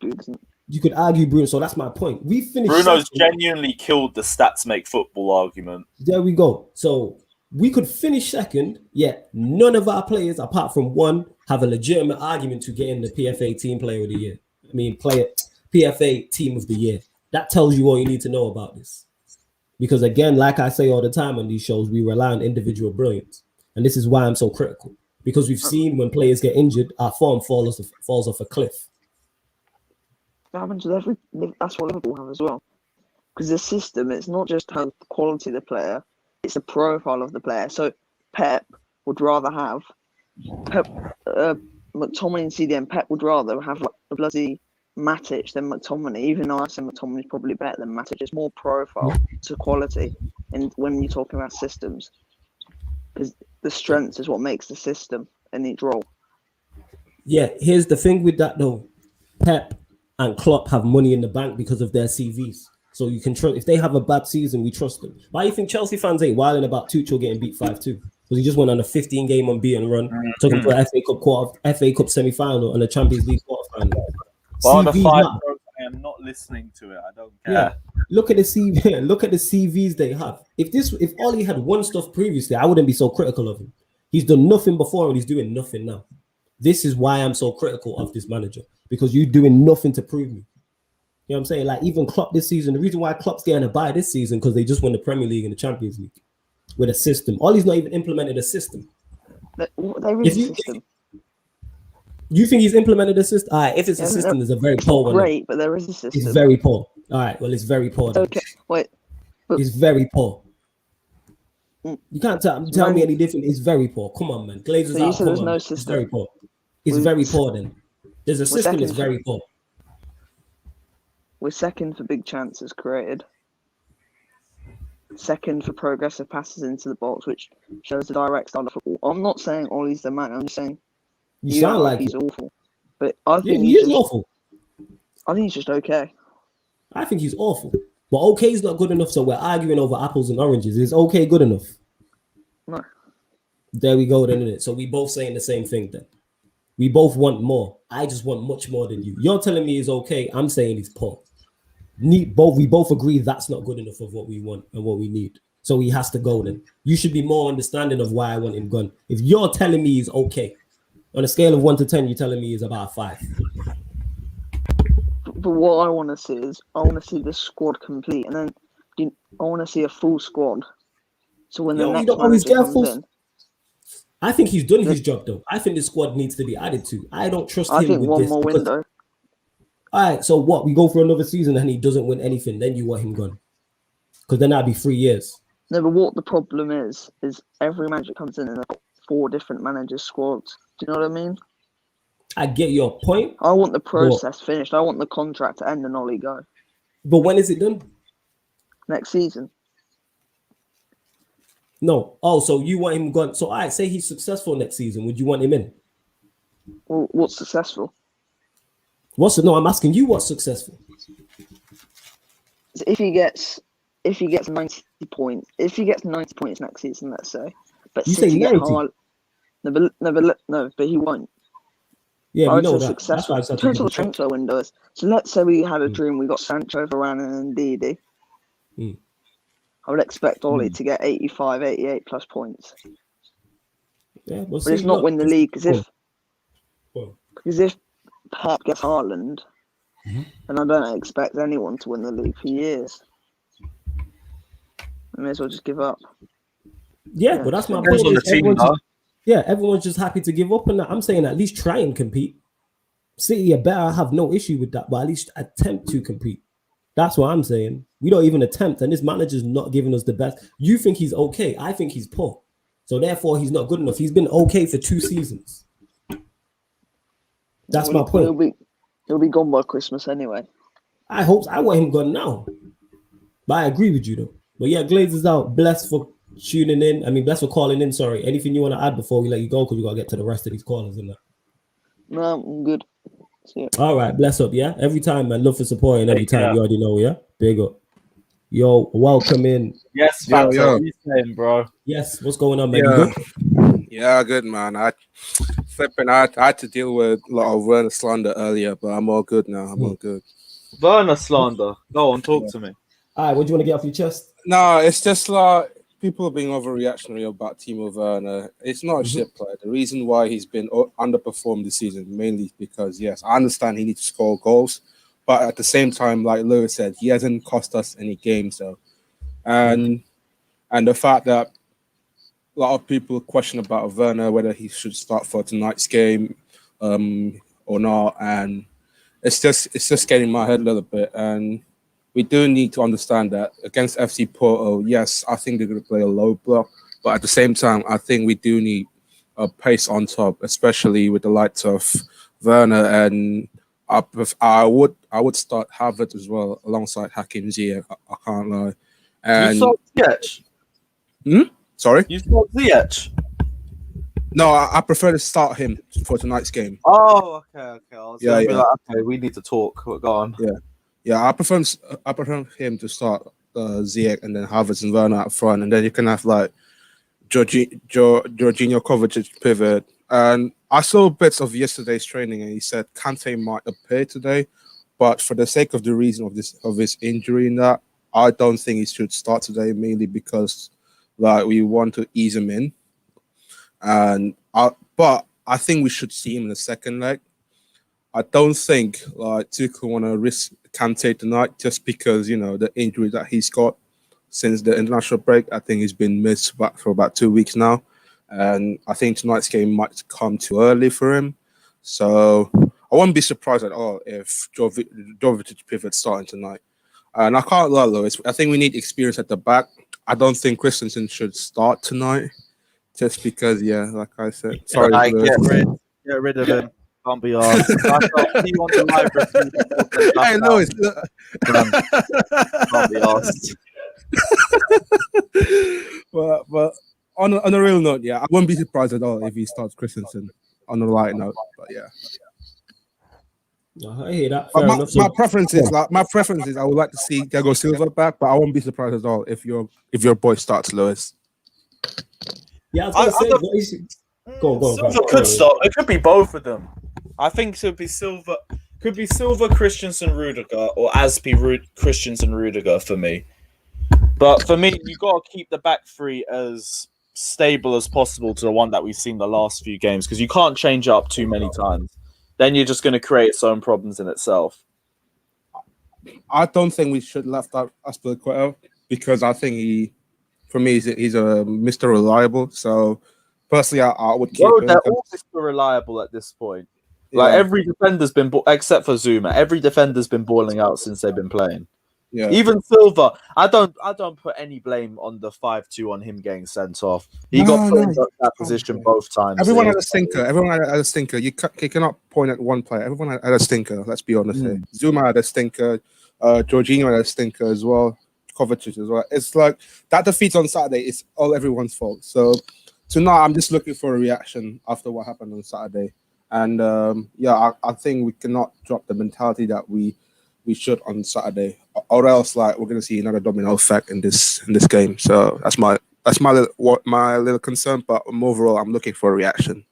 You could argue Bruno. So that's my point. We finished. Bruno's genuinely killed the stats make football argument. There we go. So we could finish second, yet none of our players, apart from one, have a legitimate argument to get in the PFA Team Player of the Year. PFA Team of the Year. That tells you all you need to know about this. Because again, like I say all the time on these shows, we rely on individual brilliance. And this is why I'm so critical. Because we've seen when players get injured, our form falls off a cliff. That happens with that's what Liverpool have as well. Because the system, it's not just how the quality of the player, it's the profile of the player. So Pep would rather have McTominay and CDM. Pep would rather have like a bloody Matic than McTominay, even though I say McTominay is probably better than Matic. It's more profile to quality, and when you're talking about systems, because the strength is what makes the system in each role. Yeah, here's the thing with that though. Pep and Klopp have money in the bank because of their CVs. So you can trust if they have a bad season, we trust them. Why do you think Chelsea fans ain't wilding about Tuchel getting beat 5-2? Because he just went on a 15-game unbeaten run, took him to an FA Cup semi-final and a Champions League quarterfinal. Well, the 5 I am not listening to it. I don't care. Yeah. Look at the CV. Look at the CVs they have. If Ollie had won stuff previously, I wouldn't be so critical of him. He's done nothing before and he's doing nothing now. This is why I'm so critical of this manager, because you're doing nothing to prove me. You know what I'm saying? Like even Klopp this season, the reason why Klopp's getting a bye this season because they just won the Premier League and the Champions League with a system. Ollie's not even implemented a system. There is a system. You think he's implemented a system? All right, if it's a system, it's a very poor one. Great, but there is a system. It's very poor. All right, well, it's very poor. It's okay. Wait. It's very poor. You can't tell me any different. It's very poor. Come on, man. Glazers so you out. said there's on. no system. It's very poor. It's very poor then. There's a system that's very poor. We're second for big chances created. Second for progressive passes into the box, which shows the direct style of football. I'm not saying Ollie's the man. I'm just saying you sound like he's awful. But I think he is awful. I think he's just okay. I think he's awful. But okay is not good enough, so we're arguing over apples and oranges. Is okay good enough? No. There we go, then, isn't it? So we both saying the same thing then. We both want more. I just want much more than you. You're telling me he's okay. I'm saying he's poor. We both agree that's not good enough of what we want and what we need. So he has to go then. You should be more understanding of why I want him gone. If you're telling me he's okay, on a scale of 1 to 10, you're telling me he's about 5. But what I want to see is I want to see the squad complete, and then I want to see a full squad. So when the next manager comes in, I think he's done his job though. I think the squad needs to be added to. I don't trust I him think with one this. more because- window. All right, so what? We go for another season and he doesn't win anything. Then you want him gone because then that'd be 3 years. No, but what the problem is every manager comes in and they've got 4 different managers' squads. Do you know what I mean? I get your point, I want the process finished. I want the contract to end and Ollie go but when is it done? next season. No. Oh, so you want him gone? So I say he's successful next season. Would you want him in? Well, what's successful? No? I'm asking you what's successful. If he gets 90 points, if he gets 90 points next season, let's say, but You City say get 90? No, but he won't. Yeah, I we would know say that. That's why successful. I said Depends on the transfer window is. So let's say we had a Mm. dream. We got Sancho, Varane, and Ndidi. Mm. I would expect Ollie to get 85, 88 plus points. Yeah, we'll But it's not win the league because if Pep gets Haaland, then I don't expect anyone to win the league for years. I may as well just give up. Yeah, but that's my Depends point. on the team, Everyone's everyone's just happy to give up on that. I'm saying at least try and compete. City are better. I have no issue with that, but at least attempt to compete. That's what I'm saying. We don't even attempt, and this manager's not giving us the best. You think he's okay? I think he's poor. So therefore, he's not good enough. He's been okay for 2 seasons. That's my point. He'll be gone by Christmas anyway. I want him gone now. But I agree with you though. But yeah, Glazers out. Blessed for tuning in. I mean, blessed for calling in. Sorry. Anything you want to add before we let you go? Because we got to get to the rest of these callers in there. No, I'm good. See ya. All right, bless up, yeah. Every time, man. Love for supporting every time. care. You already know, yeah. Big up. Yo, welcome in. Yes, Fanta, what are you saying, bro? Yes, what's going on, man? Yeah. You good? Yeah, good man. I had to deal with a lot of Werner slander earlier, but I'm all good now. I'm all good. Werner slander. Go on, talk to me. All right, what do you want to get off your chest? No, it's just like people are being overreactionary about Timo Werner. It's not a shit player. The reason why he's been underperformed this season mainly because yes, I understand he needs to score goals, but at the same time, like Lewis said, he hasn't cost us any games though, and the fact that a lot of people question about Werner whether he should start for tonight's game or not, and it's just getting my head a little bit. And we do need to understand that against FC Porto, yes, I think they're going to play a low block, but at the same time, I think we do need a pace on top, especially with the likes of Werner, and I would start Havertz as well alongside Hakim Ziyech. I can't lie. And You sold Ziyech? sorry, You sold Ziyech? no, I prefer to start him for tonight's game. Oh, okay. I was Yeah, gonna be yeah. like, okay, we need to talk. Go on. Yeah, I prefer him to start Ziyech and then Havertz and Werner up front, and then you can have like Jorginho Kovacic pivot. And I saw bits of yesterday's training, and he said Kante might appear today, but for the sake of the reason of his injury, and that I don't think he should start today, mainly because like we want to ease him in, but I think we should see him in the second leg. I don't think like Tuchel want to risk Kante tonight just because the injury that he's got since the international break. I think he's been missed for about 2 weeks now, and I think tonight's game might come too early for him. So I won't be surprised at all if Jovic pivot starting tonight. And I can't lie, Lewis. I think we need experience at the back. I don't think Christensen should start tonight, just because, like I said. Sorry, Like, Lewis. get rid of him. Can't be asked. I'll see you on the live review. Hey, Lewis. Can't be asked. but on a real note, I wouldn't be surprised at all if he starts Christensen on a light note. But I hear that. But Fair enough. So- my preference is I would like to see Thiago Silva back, but I won't be surprised at all if your boy starts, Lewis. yeah, I was gonna say, go on. Silva could start. It could be both of them. I think it could be Silva. Could be Silva, Christensen, Rudiger, or Aspi, Christensen, Rudiger for me. But for me, you got to keep the back three as stable as possible to the one that we've seen the last few games, because you can't change up too many times. Then you're just going to create its own problems in itself. I don't think we should left out Aspilicueta because I think he's a Mr. Reliable. So Personally, I would keep Bro, him. they're all super reliable at this point. Like Yeah. every defender's been, except for Zuma, every defender's been balling out since they've been playing. Yeah. Even Silva, I don't put any blame on the 5-2 on him getting sent off. He got put in that position both times. Everyone had a stinker. Everyone had a stinker. You cannot point at one player. Everyone had a stinker. Let's be honest here. Zuma had a stinker. Jorginho had a stinker as well. Kovacic as well. It's like that defeat on Saturday is all everyone's fault. So tonight, I'm just looking for a reaction after what happened on Saturday. And I think we cannot drop the mentality that we should on Saturday, or else like we're gonna see another domino effect in this game. So that's my little concern. But overall, I'm looking for a reaction.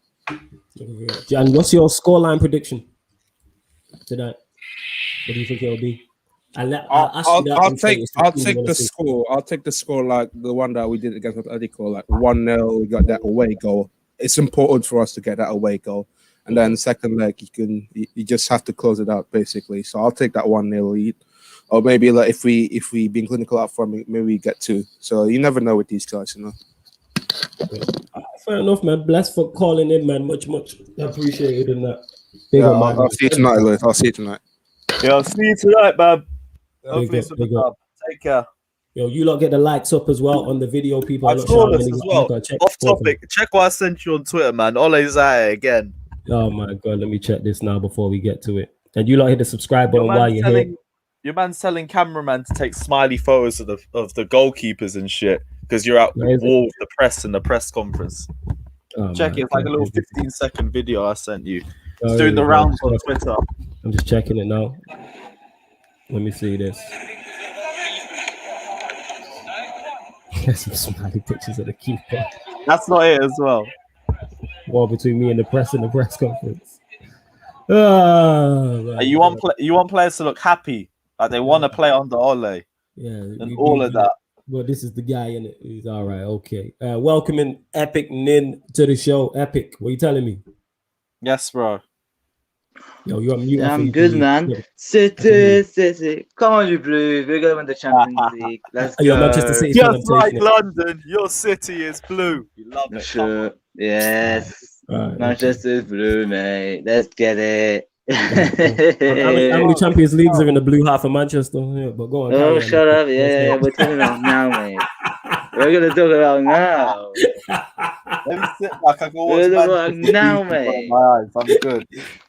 Jan, what's your scoreline prediction tonight? What do you think it'll be? I'll take the score. I'll take the score like the one that we did against Atletico, like 1-0. We got that away goal. It's important for us to get that away goal. And then second leg, you just have to close it out basically. So I'll take that 1-0 lead, or maybe like if we being clinical up front, maybe we get 2. So you never know with these guys, you know. Fair enough, man. Blessed for calling in, man. Much appreciated in that. I'll see you tonight, Lewis. I'll see you tonight. Yeah, I'll see you tonight, man. Hopefully it's a good job. Take care. Yo, you lot get the likes up as well on the video, people. I saw this as well. Off topic. Check what I sent you on Twitter, man. Ole's at it again. Oh my god, let me check this now before we get to it. And you lot hit the subscribe button while you're here. Your man's telling cameraman to take smiley photos of the goalkeepers and shit because you're out with all the press in the press conference. Check it. It's like a little 15-second video I sent you. It's doing the rounds on Twitter. I'm just checking it now. Let me see this. Some smiley pictures of the keeper. That's not it as well. War between me and the press in the press conference. You want players to look happy, like they want to play under Ole. Yeah, and all of that. Well, this is the guy in it. He's all right. Okay. Welcoming Epic Nin to the show. Epic, what are you telling me? Yes, bro. Yo, you're on mute. I'm good, man. City. Come on, you Blues. We're gonna win the Champions League. Let's go. Manchester City. Just like London, your city is blue. You love it. Sure. Yes. Manchester is blue, mate. Let's get it. How many Champions Leagues are in the blue half of Manchester? Yeah, but go on. Oh, shut up. Yeah. We're talking about now, mate. We're gonna talk about now. Let me sit back. I can watch now, mate. My eyes. I'm good.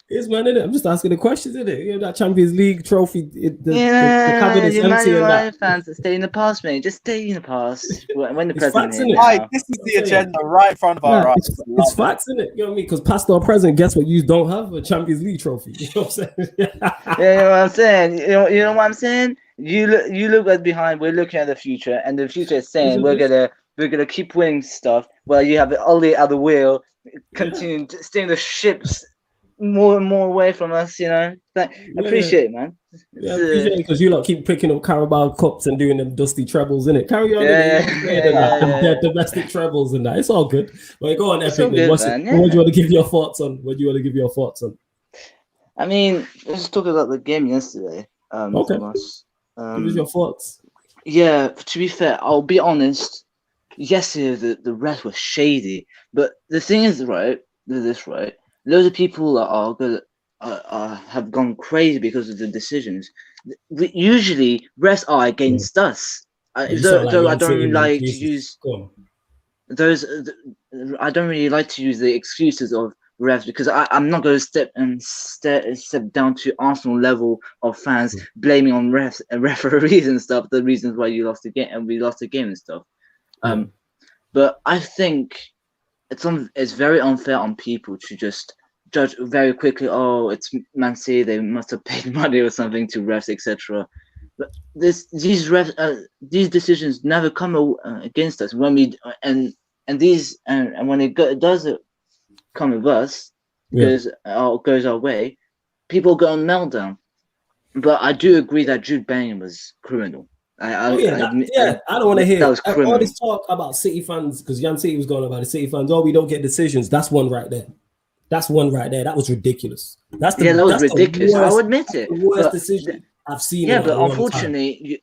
It's man, innit? I'm just asking the questions, innit? You know, that Champions League trophy, the cabinet's you empty and that. fans that stay in the past, mate. Just stay in the past. When the It's president facts, is innit? Right, this is the agenda right in front of our eyes. It's facts, innit? You know what I mean? Because past or present, guess what? You don't have a Champions League trophy. You know what I'm saying? Yeah, you know what I'm saying. You know what I'm saying. You look at behind. We're looking at the future, and the future is saying we're gonna keep winning stuff. Well, you have Ole at the wheel, continue to steering the ships more and more away from us, you know. Appreciate it, man. Yeah, appreciate it because you lot keep picking up Carabao Cups and doing them dusty trebles, innit? Carry on, the domestic trebles and that. It's all good. But go on, Epic. What do you want to give your thoughts on? I mean, let's talk about the game yesterday. Okay. Give us your thoughts. Yeah, to be fair, I'll be honest. Yesterday, the ref was shady. But the thing is, right, loads of people have gone crazy because of the decisions. Usually, refs are against us. Though I don't really like to use those. I don't really like to use the excuses of refs because I'm not going to step down to Arsenal level of fans blaming on refs and referees and stuff. The reasons why you lost the game and we lost the game and stuff. But I think it's very unfair on people to just judge very quickly. Oh, it's Man City; they must have paid money or something to refs, etc. But these decisions never come against us when we and when it does come with us, goes our way, people go on meltdown. But I do agree that Jude Bellingham was criminal. I don't want to hear all this talk about City fans because Jan City was going about the City fans. Oh, we don't get decisions. That's one right there. That was ridiculous. That was ridiculous. I'll admit it. The worst decision I've seen. Yeah, but unfortunately,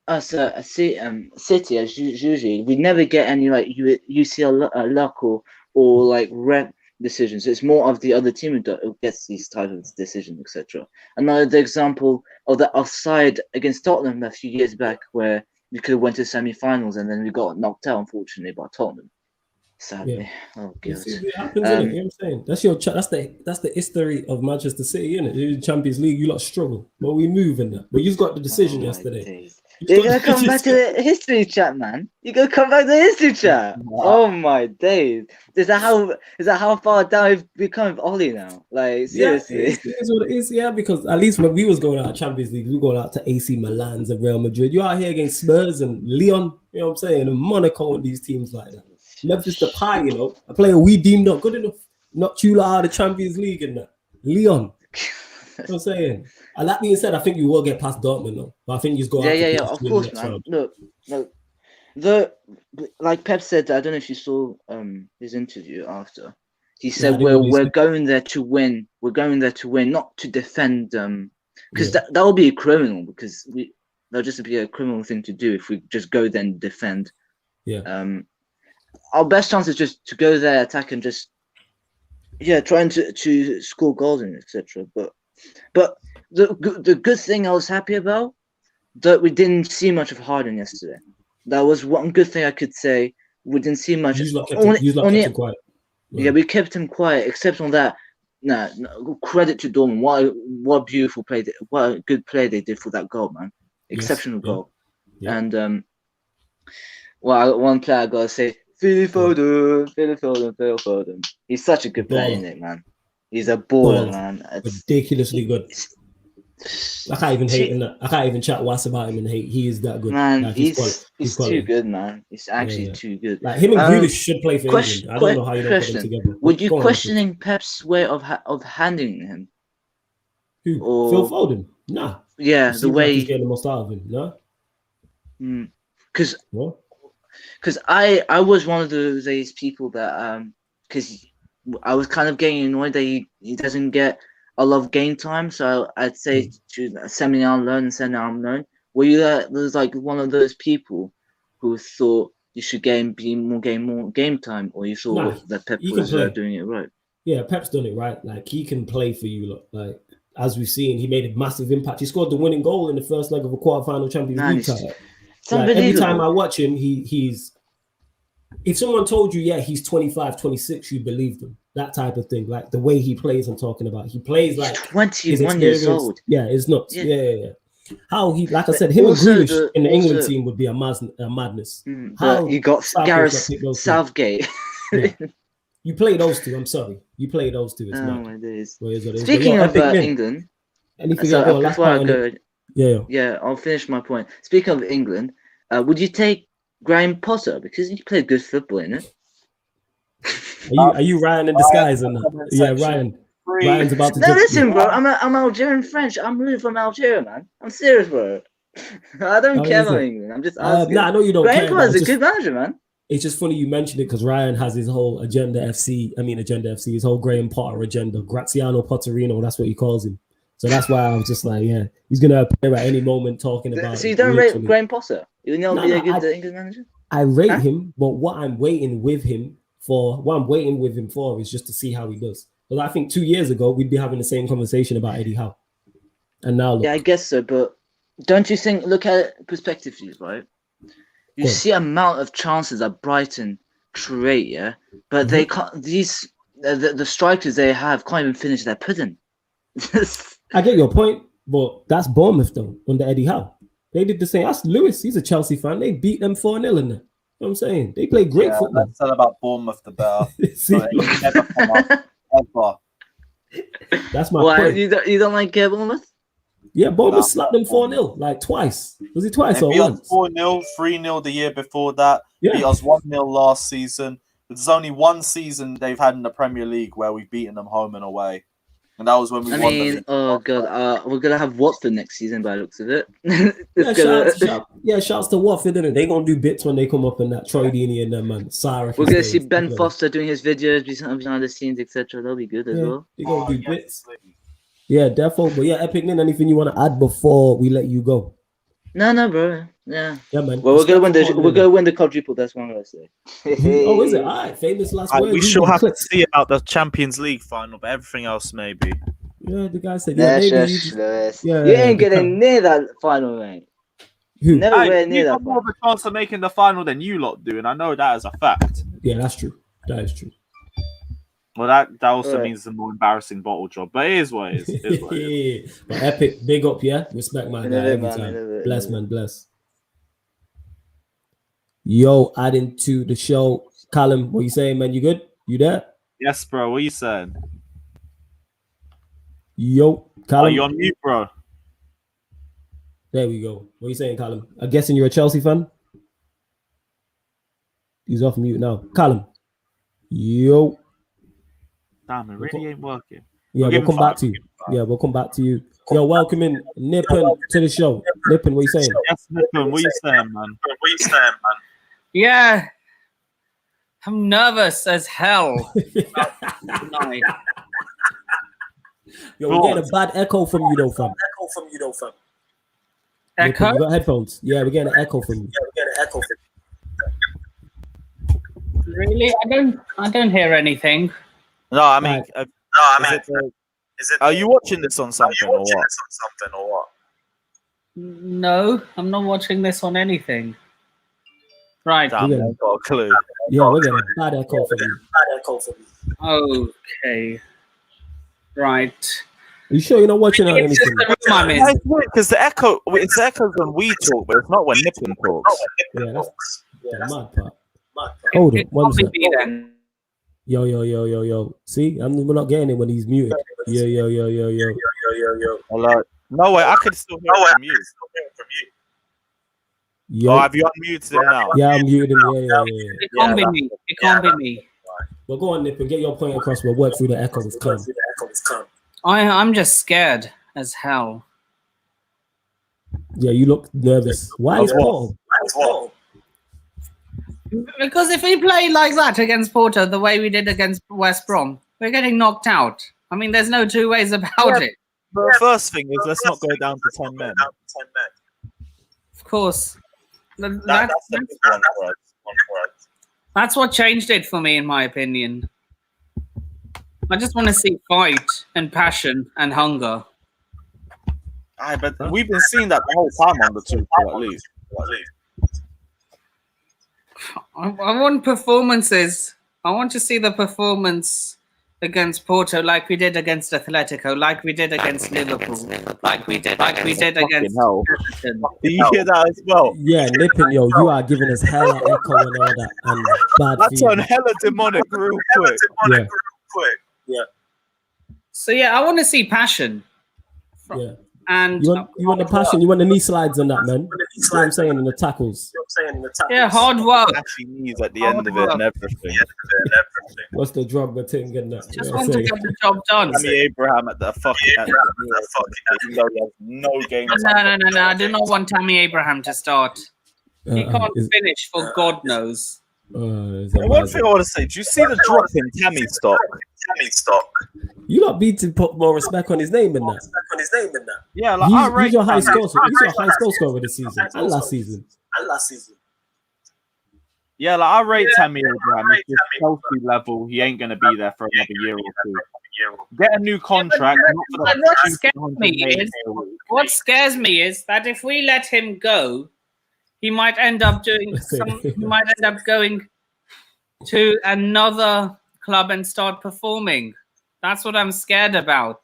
City, as usually, we never get any like UCL luck or like rep decisions. It's more of the other team who gets these type of decisions, etc. Another example of the offside against Tottenham a few years back, where we could have went to semi-finals and then we got knocked out, unfortunately, by Tottenham. Sadly, oh god, it happens, innit? You know what I'm saying? That's the history of Manchester City, innit? In the Champions League, you lot struggle, but we move in that. But you've got the decision yesterday. You're gonna come back to the history chat, man. You're gonna come back to the history chat. Oh my days! Is that how far down we've become with Ollie now? Like seriously, it is what it is. Yeah, because at least when we was going out of Champions League, we were going out to AC Milan's and Real Madrid. You're out here against Spurs and Lyon. You know what I'm saying? And Monaco and these teams like that. Memphis Depay, you know, a player we deemed not good enough, not you lot out of the Champions League and that. Lyon. You know what I'm saying? And that being said, I think you will get past Dortmund though. But I think you just go yeah, of course, man. Look, like Pep said, I don't know if you saw his interview after. He said we're going there to win. We're going there to win, not to defend. Because that would be a criminal. Because that'll just be a criminal thing to do if we just go there and defend. Yeah. Our best chance is just to go there, attack, and just trying to score goals and etc. But the good thing I was happy about that we didn't see much of Harden yesterday. That was one good thing I could say. We didn't see much. Quiet. Yeah, we kept him quiet. Except on that, credit to Dortmund. What beautiful play! What a good play they did for that goal, man. Exceptional goal. Yeah. And one player I gotta say. Phil Foden. He's such a good player, isn't it, man? He's a baller, man. It's ridiculously good. I can't even hate him. I can't even chat was about him and hate. He is that good. Man, like, he's too good, man. He's actually too good. Like him and Grealish should play for England. I don't know how you don't put them together. Would you questioning Pep's way of handling him? Who? Phil Foden? Nah. Yeah, the way he's getting the most out of him. No. Because I was one of those people that because I was kind of getting annoyed that he doesn't get a lot of game time, so I'd say to semi-unknown and semi-unknown. Were you was like one of those people who thought you should be more game time, or you thought that Pep was doing it right? Yeah, Pep's done it right. Like he can play for you. Look, like as we've seen, he made a massive impact. He scored the winning goal in the first leg of a quarterfinal Champions League tie. Like, every time I watch him, he's. If someone told you, he's 25, 26, you believe them. That type of thing. Like the way he plays, I'm talking about. He plays like 21 years old. Yeah, it's nuts. Yeah. How he, like I said, him and Grealish in the England team would be a madness. How you got Gareth Southgate. You play those two. I'm sorry. You play those two. It's my days. Speaking of England, before I go, yeah, I'll finish my point. Speaking of England, would you take Graham Potter because he played good football in it? Are you Ryan in disguise? Ryan. Ryan's about to. No, listen, bro. I'm Algerian French. I'm rooting from Algeria, man. I'm serious, bro. I don't care about England. I'm just asking. I know you don't care. Graham Potter's a good manager, man. It's just funny you mentioned it because Ryan has his whole Agenda FC, his whole Graham Potter agenda, Graziano Potterino, that's what he calls him. So that's why I was just like, he's going to appear at any moment talking about So you don't rate Graham Potter? You know be a good English manager? I rate him, but what I'm waiting with him for is just to see how he does. Because I think 2 years ago, we'd be having the same conversation about Eddie Howe. And now look. Yeah, I guess so, but don't you think, look at it perspectively, right? You see amount of chances that Brighton create, but they can't. The strikers they have can't even finish their pudding. I get your point, but that's Bournemouth though under Eddie Howe. They did the same. That's Lewis. He's a Chelsea fan. They beat them 4-0 in there. You know what I'm saying? They play great football. That's about Bournemouth the better. That's my point. You don't like Bournemouth? Yeah, Bournemouth slapped them 4-0 like twice. Was it twice or once? 4-0, 3-0 the year before that. Yeah. Beat us 1-0 last season. There's only one season they've had in the Premier League where we've beaten them home and away. And that was when we won the league. Oh god, we're gonna have Watford next season by the looks of it. Shouts to Watford, innit? They're gonna do bits when they come up in that Troy Deeney and them, man. Sarah. We're gonna see Ben Foster doing his videos behind the scenes, etc. That'll be good as well. They're gonna do bits. Yeah, definitely. But Epic, anything you want to add before we let you go? No, bro. Yeah. Yeah, man. Well, we're gonna win the Respect we're gonna win the quadruple. That's what I'm gonna say. Oh, is it? All right. Famous last word. We Leave shall the have to clips. see about the Champions League final, but everything else maybe. Yeah, the guy said, yeah, Nah, maybe. shush, Lewis. Yeah, You ain't the getting near that final, mate. Who? Nowhere Hey, near you that got more final. of a chance of making the final than you lot do, and I know that as a fact. Yeah, that's true. That is true. Well, that also Right. means the more embarrassing bottle job, but it is what it is. It is what it is. But Epic, big up, yeah. Respect my In guy a bit, every man, time. in a bit, Bless, in a man, bless. Yo, adding to the show, Callum, what you saying, man? You good? You there? Yes, bro. What are you saying? Yo, Are Callum. you on mute, bro? There we go. What you saying, Callum? I'm guessing you're a Chelsea fan. He's off mute now. Callum. Yo. Damn, it really ain't working. Yeah, We'll we'll give come him back five. to you. Yeah, we'll come back to you. Yo, welcoming Nippon to the show. Nippon, what you saying? Yes, Nippon, what are you saying, man? Yeah, I'm nervous as hell. Tonight. Yo, we're getting a bad echo from you though, fam. Echo? Nippon, you got headphones? Yeah, we're getting an echo from you. Really? I don't hear anything. No, I mean, Right. are you watching this on something or what? No, I'm not watching this on anything. Right. Damn, Yeah. I ain't got a clue. Yeah, we're getting a bad echo from you. Okay. Right. You sure you're not watching it on It's just anything? the room I'm Yeah, in. it's weird because the echo, it's the echoes when we talk, but it's not when Nippon talks. Yeah, that's the mad part. Hold on, It one can't be sec. me then. Yo. See, we're not getting it when he's muted. Yo. Hello. No way, I could still hear it from you. Yo. Oh, have you unmuted him now? Yeah, I'm muted him. Yeah. It can't be me. It can't be me. Well, go on, Nip, and get your point across. We'll work through the echo with Callum. I'm just scared as hell. Yeah, you look nervous. Why is Paul? Because if we play like that against Porto, the way we did against West Brom, we're getting knocked out. I mean, there's no two ways about it. The first thing is let's not go down to 10 men. Of course. That's the big one for us. That's what changed it for me, in my opinion. I just want to see fight and passion and hunger. Aye, but we've been seeing that the whole time on the 2-4 at least. I want performances. I want to see the performance against Porto, like we did against Atletico, like we did against Liverpool, like we did against hell. Everton. Do you hear that as well? Yeah, Nippon, yo, you are giving us hella echo and all that, and bad That turned feeling. hella demonic real quick. Yeah. So yeah, I want to see passion. Yeah. And You want the passion, you want the knee slides on that, man. That's what I'm saying in the tackles. yeah, hard work. Actually knees at the end of it and everything. What's the drug we're taking in that? Just You know want what to I'm get the job done. Tammy Abraham at the fucking even though he has no games. No. I do not want Tammy Abraham to start. saying? He can't finish for God knows. Is that One bad? thing I want to say, do you see the drop in Tammy stock? You lot need to put more respect on his name in that. Yeah, like I He's rate your high Tammy. score. He's your high scorer this season and last season. Yeah, like I rate Tammy Abraham. It's just Chelsea level. He ain't gonna be there for another year or two. Get a new contract. not for the what scares 200 me days is- a week. What scares me is that if we let him go, he might end up doing he might end up going to another club and start performing. That's what I'm scared about.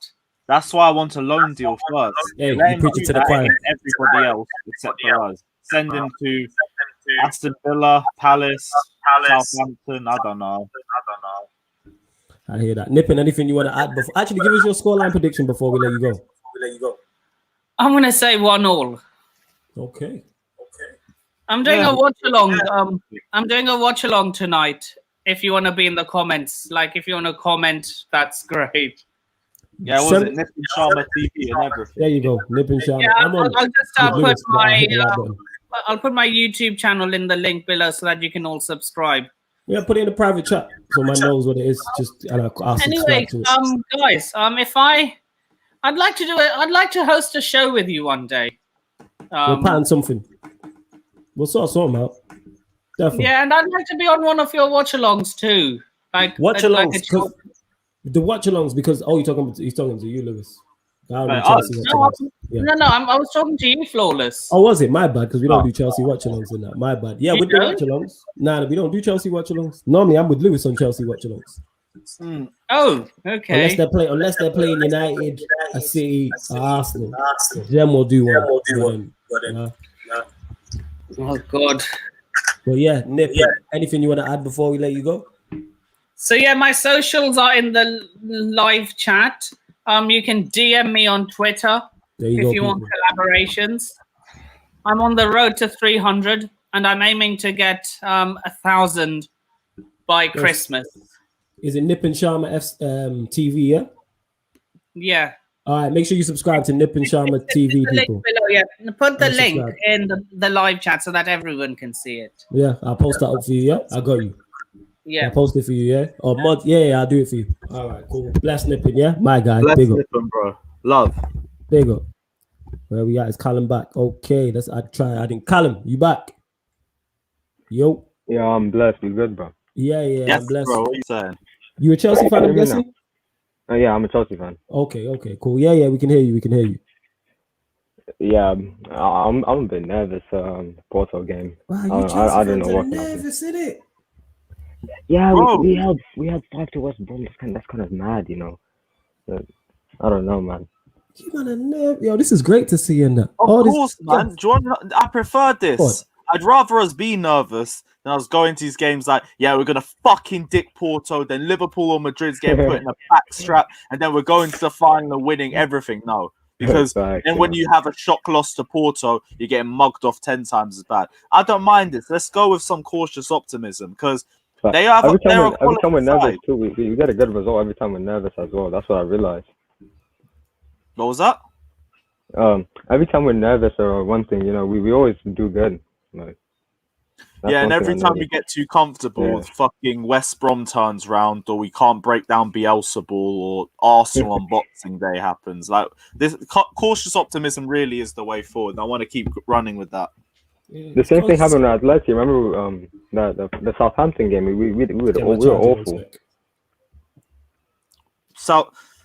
That's why I want a loan deal first. Hey, Let you him preach do it to the that choir. against everybody else except for us. Send him to Aston Villa, Palace, Southampton. I don't know. I hear that. Nippon, anything you want to add? Before, actually, give us your scoreline prediction before we let you go. I'm gonna say 1-1. Okay. I'm doing Yeah. a watch along. I'm doing a watch along tonight. If you want to be in the comments, like if you want to comment, that's great. Yeah, was it Nippon Sharma TV and everything? There you go. Nippon Sharma. Yeah, I'm on. I'll just Good put Lewis, but I my hit the right button. I'll put my YouTube channel in the link below so that you can all subscribe. Yeah, put it in the private chat so man knows what it is. Just and I'll Anyway, subscribe to it. guys, if I'd like to host a show with you one day. We'll pattern something. We'll sort something out. Definitely. Yeah, and I'd like to be on one of your watch-alongs too. Like watch-alongs. Like the watch-alongs because he's talking to you, Lewis. No, I was talking to you, Flawless. Oh, was it? My bad, because we don't do Chelsea watch-alongs in that. My bad. Yeah, we do watch-alongs. Nah, we don't do Chelsea watch-alongs. Normally, I'm with Lewis on Chelsea watch-alongs. Oh, okay. Unless they're playing United, a City, Arsenal. Then we'll do one. Oh God. Well, yeah, Nip. Anything you want to add before we let you go? So yeah, my socials are in the live chat. You can DM me on Twitter if you want collaborations. I'm on the road to 300, and I'm aiming to get 1,000 by Christmas. Is it Nip and Sharma TV? Yeah. Yeah. All right. Make sure you subscribe to Nip and Sharma TV, people. Below, yeah. Put the link in the live chat so that everyone can see it. Yeah, I'll post that up for you. Yeah, I got you. Yeah, I'll post it for you. Yeah, or mod. Yeah, I'll do it for you. All right, cool. Bless Nippin. Yeah, my guy. Bless Big Nippin, bro. Love. Big up. Where we at? Is Callum back? Okay, I think Callum, you back? Yo. Yeah, I'm blessed. You good, bro? Yeah, yes, I'm blessed. Bro, what are you saying? You a Chelsea fan, I'm guessing? Yeah, I'm a Chelsea fan. Okay, cool. Yeah, we can hear you. Yeah, I'm a bit nervous. Porto game. Wow, I don't know what. Nervous, isn't it? Yeah, we had 5 to West Brom. That's kind of mad, you know. But I don't know, man. Yo, this is great to see in that. Of course, man. I prefer this. What? I'd rather us be nervous than us going to these games like, yeah, we're gonna fucking dick Porto, then Liverpool or Madrid's getting put in a backstrap, and then we're going to the final and winning everything. No. Because then when you have a shock loss to Porto, you're getting mugged off 10 times as bad. I don't mind this. Let's go with some cautious optimism because they have every time we're nervous too, we get a good result every time we're nervous as well. That's what I realized. What was that? Every time we're nervous or one thing, you know, we always do good. Like, yeah, and every time we get too comfortable, fucking West Brom turns round, or we can't break down Bielsa ball, or Arsenal on Boxing Day happens. Like this, cautious optimism really is the way forward. And I want to keep running with that. The same thing happened at Atleti. Remember the Southampton game? We were awful.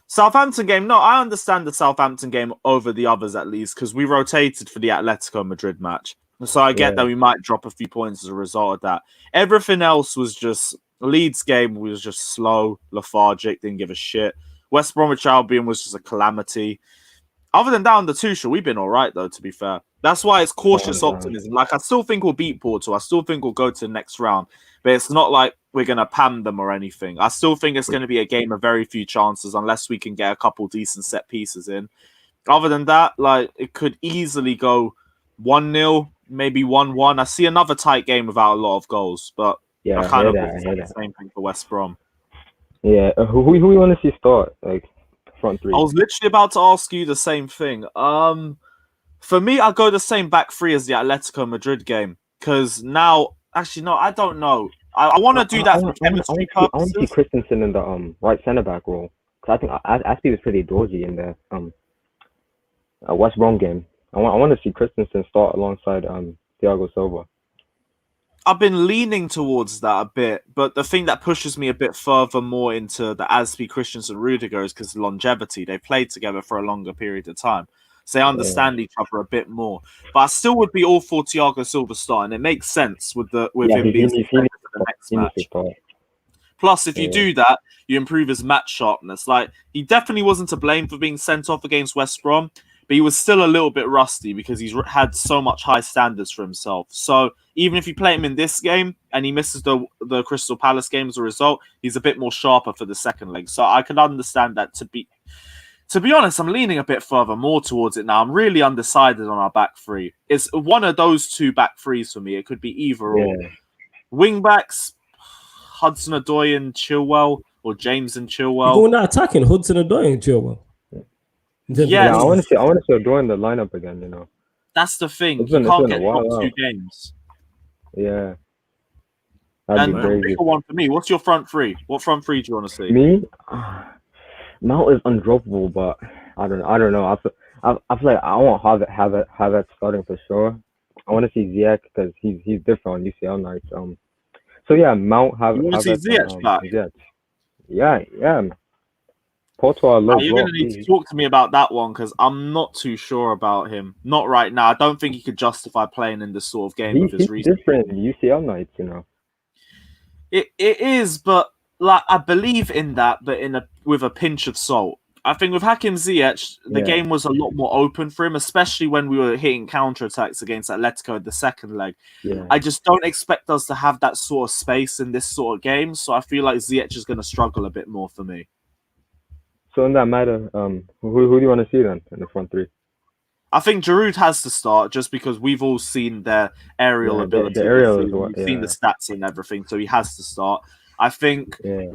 Southampton game. No, I understand the Southampton game over the others at least because we rotated for the Atletico Madrid match. So I get that we might drop a few points as a result of that. Everything else was just Leeds game was just slow, lethargic, didn't give a shit. West Bromwich Albion was just a calamity. Other than that, on the Tuchel, we've been all right though. To be fair, that's why it's cautious optimism. Like I still think we'll beat Porto. I still think we'll go to the next round, but it's not like we're gonna pam them or anything. I still think it's going to be a game of very few chances unless we can get a couple decent set pieces in. Other than that, like it could easily go 1-0. Maybe 1-1. I see another tight game without a lot of goals, but I kind of the same thing for West Brom. Yeah, who we want to see start like front three? I was literally about to ask you the same thing. For me, I'll go the same back three as the Atletico Madrid game because now, actually, no, I don't know. I want to do that for chemistry purposes. I want to see Christensen in the right centre back role because I think Aspie was pretty dodgy in the West Brom game. I want to see Christensen start alongside Thiago Silva. I've been leaning towards that a bit, but the thing that pushes me a bit further more into the Aspie, Christensen, Rudiger is because longevity. They played together for a longer period of time, so they understand each other a bit more. But I still would be all for Thiago Silva starting. It makes sense with him being the next match. Plus, if you do that, you improve his match sharpness. Like he definitely wasn't to blame for being sent off against West Brom. But he was still a little bit rusty because he's had so much high standards for himself. So even if you play him in this game and he misses the Crystal Palace game as a result, he's a bit more sharper for the second leg. So I can understand that. To be honest, I'm leaning a bit further more towards it now. I'm really undecided on our back three. It's one of those two back threes for me. It could be either or. Wing backs, Hudson-Odoi and Chilwell, or James and Chilwell. You're going out attacking Hudson-Odoi and Chilwell. Yeah, I want to see Odoi in the lineup again. You know, that's the thing. You can't get two games. Yeah, and a bigger one for me. What's your front three? What front three do you want to see? Me, Mount is undroppable, but I don't know. I feel like I want Havertz starting for sure. I want to see Ziyech because he's different on UCL nights. So yeah, Mount You want to see Havertz Ziyech and back? Ziyech. Yeah. Porto, I love. You're going to need to talk to me about that one because I'm not too sure about him. Not right now. I don't think he could justify playing in this sort of game with his He's recent. different UCL nights, you know. It is, but like I believe in that, but with a pinch of salt. I think with Hakim Ziyech, the game was a lot more open for him, especially when we were hitting counterattacks against Atletico in the second leg. Yeah. I just don't expect us to have that sort of space in this sort of game, so I feel like Ziyech is going to struggle a bit more for me. So in that matter, who do you want to see then in the front three? I think Giroud has to start just because we've all seen their aerial ability. The aerial is We've seen the stats and everything, so he has to start. I think Yeah.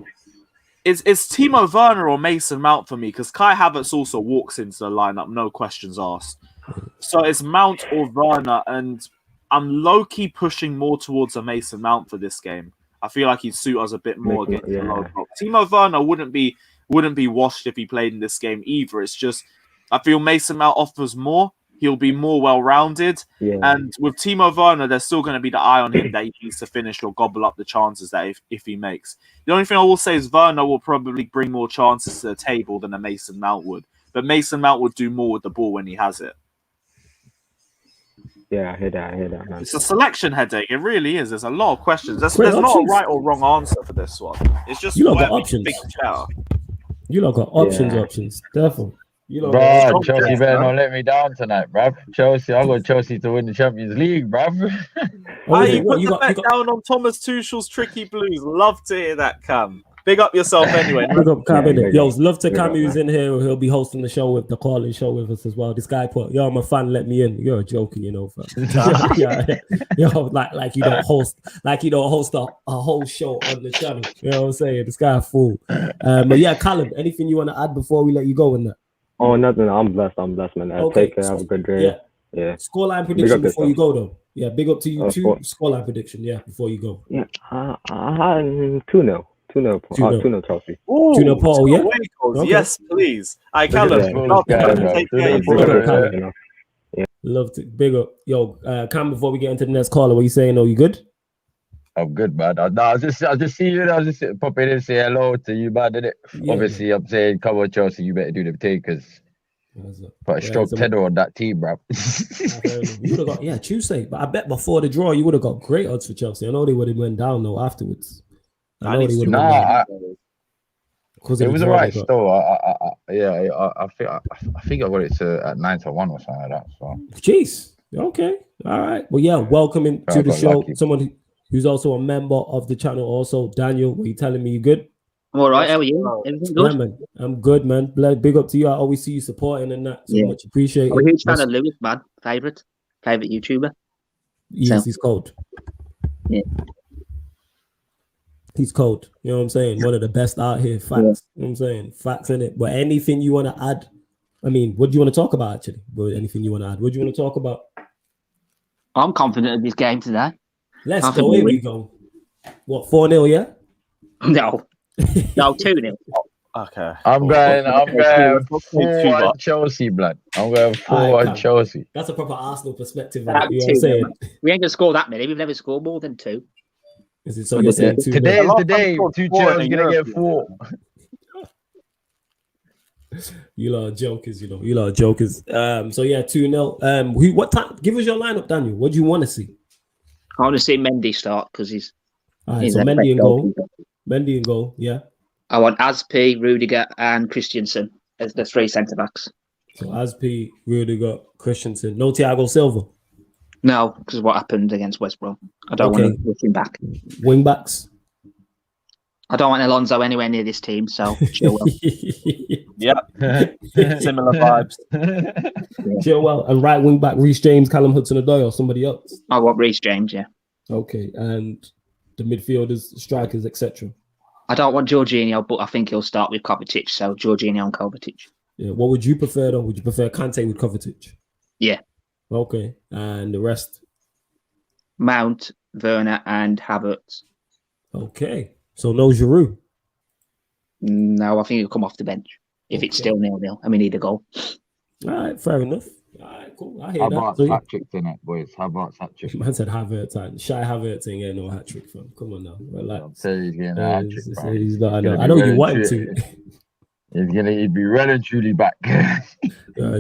it's Timo Werner or Mason Mount for me because Kai Havertz also walks into the lineup, no questions asked. So it's Mount or Werner, and I'm low-key pushing more towards a Mason Mount for this game. I feel like he'd suit us a bit more against the low block. Timo Werner wouldn't be washed if he played in this game either. It's just I feel Mason Mount offers more. He'll be more well-rounded. Yeah. And with Timo Werner, there's still going to be the eye on him that he needs to finish or gobble up the chances that if he makes. The only thing I will say is Werner will probably bring more chances to the table than a Mason Mount would. But Mason Mount would do more with the ball when he has it. Yeah, I hear that, man. It's a selection headache. It really is. There's a lot of questions. There's not a right or wrong answer for this one. It's just you lot got options. You lot got options. Definitely. Bro, Chelsea better not let me down tonight, bruv. Chelsea, I got Chelsea to win the Champions League, bruv. You put the bet down on Thomas Tuchel's tricky blues. Love to hear that, Cam. Big up yourself anyway. Big up Cam, Yo, love to Cam who's in here. He'll be hosting the show with the calling show with us as well. This guy put, yo, I'm a fan, let me in. You're joking, you know. Yo, like you don't host a whole show on the channel. You know what I'm saying? This guy a fool. But yeah, Callum, anything you want to add before we let you go in that? Oh, nothing. I'm blessed, man. Okay. Take care. Have a good day. Yeah. Scoreline prediction before you go, though. Yeah, big up to you too. Scoreline prediction, before you go. Yeah, 2-0. 2-0 Chelsea. 2-0 Paul, yeah? Okay. Yes, please. I Callum. Love to. Big up. Yo, Cam, before we get into the next caller, what are you saying? Oh, you good? I'm good, man. I was just seeing you. I was just popping in and say hello to you, man. Did it? Yeah. Obviously, I'm saying, come on, Chelsea, you better do the thing because put a strong tenor on that team, bro. You would have got Tuesday, but I bet before the draw you would have got great odds for Chelsea. I know they would have went down though afterwards. I know they would have. It was alright still. I think I got it to at 9-1 or something like that. So. Jeez. Okay. All right. Well, yeah. Welcome to the show. Lucky. Someone who's also a member of the channel. Also, Daniel, were you telling me you good? I'm all right. How are you? Everything good? Yeah, man. I'm good, man. Big up to you. I always see you supporting and that. So much appreciated. I'm a huge fan of Lewis, man. Favorite YouTuber. Yes, he's cold. Yeah. He's cold. You know what I'm saying? One of the best out here. Facts. Yeah. You know what I'm saying? Facts in it. But anything you want to add? I mean, what do you want to talk about actually? Anything you want to add? What do you want to talk about? I'm confident of this game today. Let's go. Here we go. What, 4-0, yeah? No, 2-0. Okay. I'm going 4-1 Chelsea, blood. I'm going 4-1 Chelsea. That's a proper Arsenal perspective. You know what I'm saying? We ain't going to score that many. We've never scored more than 2. Is it so you're saying 2? Today is the day. 2 Chelsea going to get 4. You lot are jokers, you know. You lot are jokers. So yeah, 2-0. What time? Give us your lineup, Daniel. What do you want to see? I want to see Mendy start because he's. Right, so Mendy and goal. Mendy and goal. Yeah. I want Azpi, Rudiger, and Christensen as the 3 centre backs. So Azpi, Rudiger, Christensen. No Thiago Silva. No, because of what happened against West Brom. I don't want to push him back. Wing backs. I don't want Alonso anywhere near this team, so Chilwell. Yep. Similar vibes. Chilwell and right wing back Reece James, Callum Hudson-Odoi, or somebody else. I want Reece James, yeah. Okay, and the midfielders, strikers, etc. I don't want Jorginho, but I think he'll start with Kovacic, so Jorginho and Kovacic. Yeah. What would you prefer though? Would you prefer Kante with Kovacic? Yeah. Okay, and the rest? Mount, Werner, and Havertz. Okay. So no Giroud? No, I think he'll come off the bench if it's still 0-0 and we need a goal. All right, fair enough. All right, cool. I hear that. Havertz So, yeah. hat trick tonight, boys. Havertz hat trick. Man said Havertz, and Shy Havertz ain't getting no hat trick from. Come on now, relax. I'm telling you, he's getting a hat trick, bro. He's not. I He's gonna know. be I know well you and want him truly- to. He'd be well and truly back.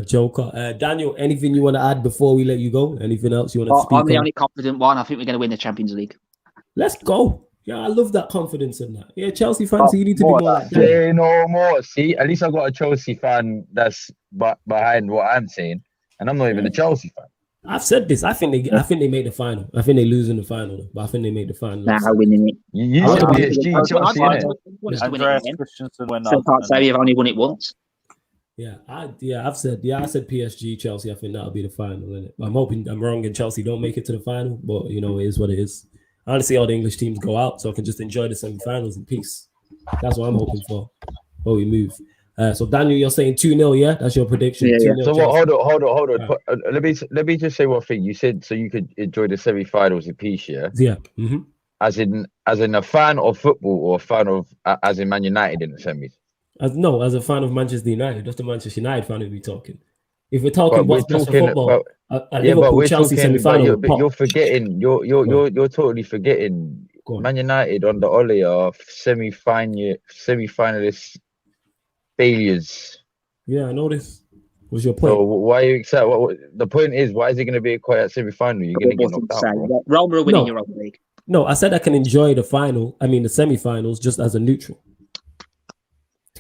Joker. Daniel, anything you want to add before we let you go? Anything else you want to Well, speak I'm the on? only confident one. I think we're going to win the Champions League. Let's go. Yeah, I love that confidence in that. Yeah, Chelsea fans, you need to be more like that. Say no more. See, at least I got a Chelsea fan that's behind what I'm saying, and I'm not even a Chelsea fan. I've said this. I think they made the final. I think they lose in the final, but I think they made the final. Nah, winning it. You said PSG, Chelsea, innit? Andreas Christensen went So up. can't say you've only won it once. I said PSG, Chelsea. I think that'll be the final, innit? I'm hoping I'm wrong and Chelsea don't make it to the final, but it is what it is. I want to see all the English teams go out so I can just enjoy the semi-finals in peace. That's what I'm hoping for. Before we move. So Daniel, you're saying 2-0, yeah? That's your prediction. Yeah. 2-0 So Chelsea. hold on. Let me just say one thing. You said so you could enjoy the semi-finals in peace, yeah? Yeah. Mm-hmm. As in a fan of football or a fan of as in Man United in the semis. As a fan of Manchester United, just the Manchester United fan we'll be talking. If we're talking what's best for football, Liverpool, Chelsea semi-final. But you're forgetting. You're totally forgetting. Man United on the Ole are semi-finalists failures. Yeah, I know this. What's your point? So why are you excited? The point is, why is it going to be a quiet semi-final? You're going to get knocked out. Bro. Roma are winning Europa League. No, I said I can enjoy the semi-finals just as a neutral.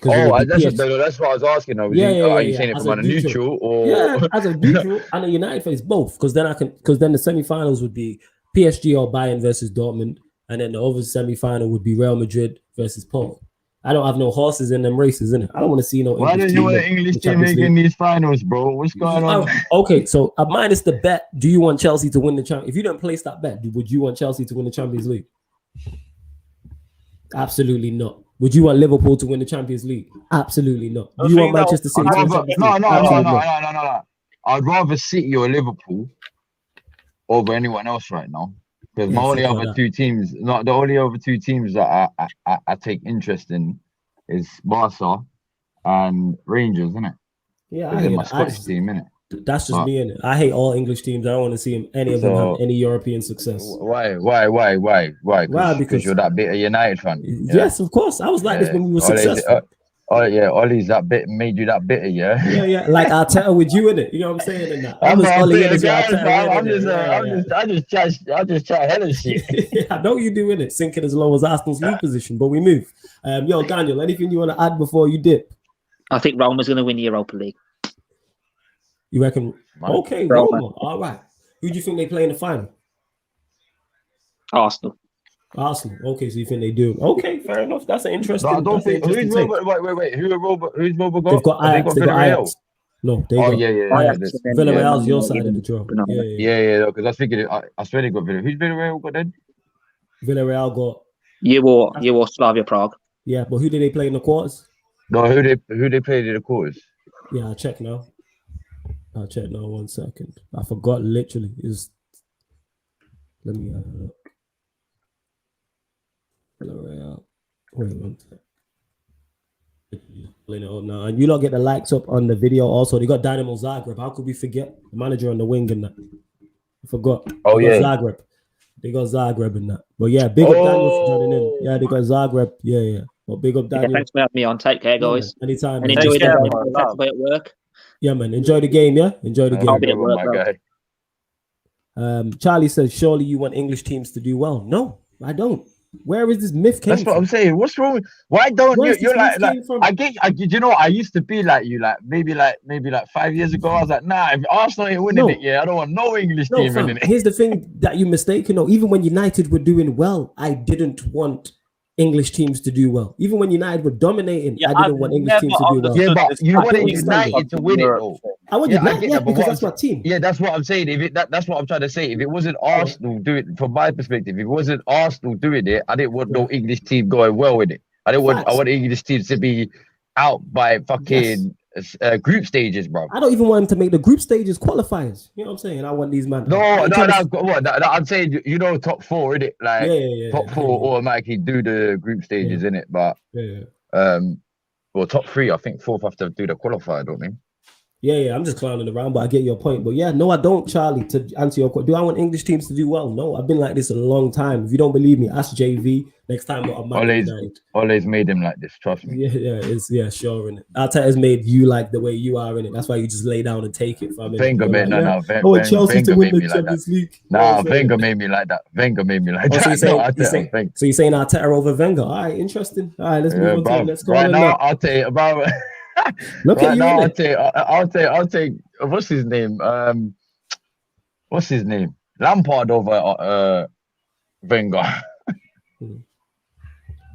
Oh, that's what I was asking. Are you saying it as from a neutral or as a neutral and a United face both? Because then the semi-finals would be PSG or Bayern versus Dortmund, and then the other semi-final would be Real Madrid versus Paul. I don't have no horses in them races, innit? I don't want to see no. Why don't you want an English team making these finals, bro? What's going on? Okay, so minus the bet, do you want Chelsea to win the champion? If you don't place that bet, would you want Chelsea to win the Champions League? Absolutely not. Would you want Liverpool to win the Champions League? Absolutely not. Do you want Manchester City to win the Champions League? No. I'd rather City or Liverpool over anyone else right now. Because the only other two teams that I take interest in is Barca and Rangers, isn't it? Yeah, I hate my Scottish team, innit? That's just me, innit? I hate all English teams. I don't want to see any of them have any European success. Why? Why? Because you're that bitter United fan. Yeah? Yes, of course. I was like this when we were successful. Ollie's that bit made you that bitter, yeah. Yeah. Like Arteta with you in it. You know what I'm saying? In that. I just chat hell of shit. I know you do in it, sinking as low as Arsenal's league position, but we move. Yo, Daniel, anything you want to add before you dip? I think Roma's going to win the Europa League. You reckon? Okay, Roma. All right. Who do you think they play in the final? Arsenal. Okay, so you think they do? Okay, fair enough. That's an interesting. I don't think. Who's Roma? Wait. Who's Roma got? They've got Ajax. They got Ajax. No, they got. Yeah. Villarreal's your side of the draw. Yeah. Because I was thinking, I swear they got Villarreal. Who's Villarreal got then? Villarreal got. You or Slavia Prague. Yeah, but who did they play in the quarters? No, who they played in the quarters? Yeah, I'll check now. 1 second. I forgot literally. Let me have a look. Villarreal. Wait 1 second. Playing it up now. And you lot get the likes up on the video also. They got Dynamo Zagreb. How could we forget the manager on the wing and that? I forgot. Zagreb. They got Zagreb in that. But yeah, big up Daniel for joining in. Yeah, they got Zagreb. Yeah. Well, big up Daniel. Thanks for having me on. Take care, guys. Anytime. And enjoy the game at work. Yeah, man. Enjoy the game, yeah? Enjoy the game. I'll be at work, Charlie says, surely you want English teams to do well. No, I don't. Where is this myth came That's from? what I'm saying. What's wrong? Why don't you're like I get you know I used to be like you, like maybe 5 years ago. I was like, nah, if Arsenal ain't winning it, I don't want no English team winning it. Here's the thing that you're mistaken. No, even when United were doing well, I didn't want English teams to do well. Even when United were dominating, I didn't want English teams to do well. Yeah, but you wanted United to win it though. I want United because that's my team. Yeah, that's what I'm saying. That's what I'm trying to say. If it wasn't Arsenal doing it, from my perspective, if it wasn't Arsenal doing it, I didn't want no English team going well with it. I want English teams to be out by fucking group stages, bro. I don't even want them to make the group stages qualifiers. You know what I'm saying? I want these man. No, I'm saying, top four, innit? Like top four automatically do the group stages, innit? But well, top three, I think fourth have to do the qualifier, don't they? Yeah, I'm just clowning around, but I get your point. But yeah, no, I don't, Charlie. To answer your question, do I want English teams to do well? No, I've been like this a long time. If you don't believe me, ask JV next time what I'm Always made him like this, trust me. Yeah, sure. Innit? Arteta's made you like the way you are in it. That's why you just lay down and take it from him. Wenger made Chelsea to win the Champions League. Nah, Wenger made me like that. So you're saying Arteta over Wenger? All right, interesting. All right, let's move on. Let's go. Right now, I'll tell you about. Look at you. I'll take. What's his name? Lampard over Wenger.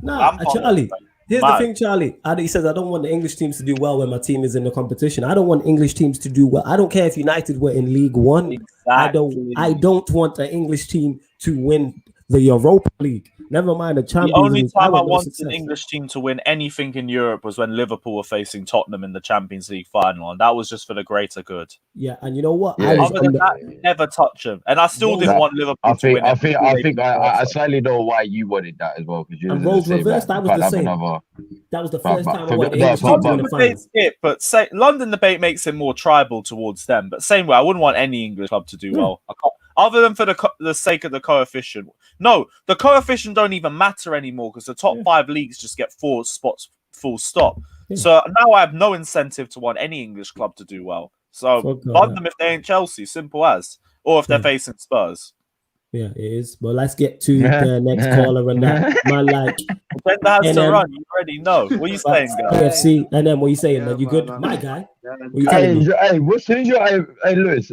Nah, Charlie. Here's the thing, Charlie. He says I don't want the English teams to do well when my team is in the competition. I don't want English teams to do well. I don't care if United were in League One. Exactly. I don't want the English team to win the Europa League. Never mind the Champions League. The only time I wanted success. an English team to win anything in Europe was when Liverpool were facing Tottenham in the Champions League final, and that was just for the greater good. Yeah, and you know what? Other than that, never touch them. And I still didn't want Liverpool to win. I slightly know why you wanted that as well, because you. And roles reversed. That was the same. That was the first time I wanted English team to win the final. But say London debate makes it more tribal towards them. But same way, I wouldn't want any English club to do well. I can't. Other than for the sake of the coefficient. No, the coefficient don't even matter anymore because the top 5 leagues just get 4 spots full stop. Yeah. So now I have no incentive to want any English club to do well. So bug them if they ain't Chelsea, simple as. Or if they're facing Spurs. Yeah, it is. But let's get to the next caller and that. Man, like... When that has to run, you already know. What are you saying, guys? AFC, and then what are you saying, man? You good? My guy? Lewis,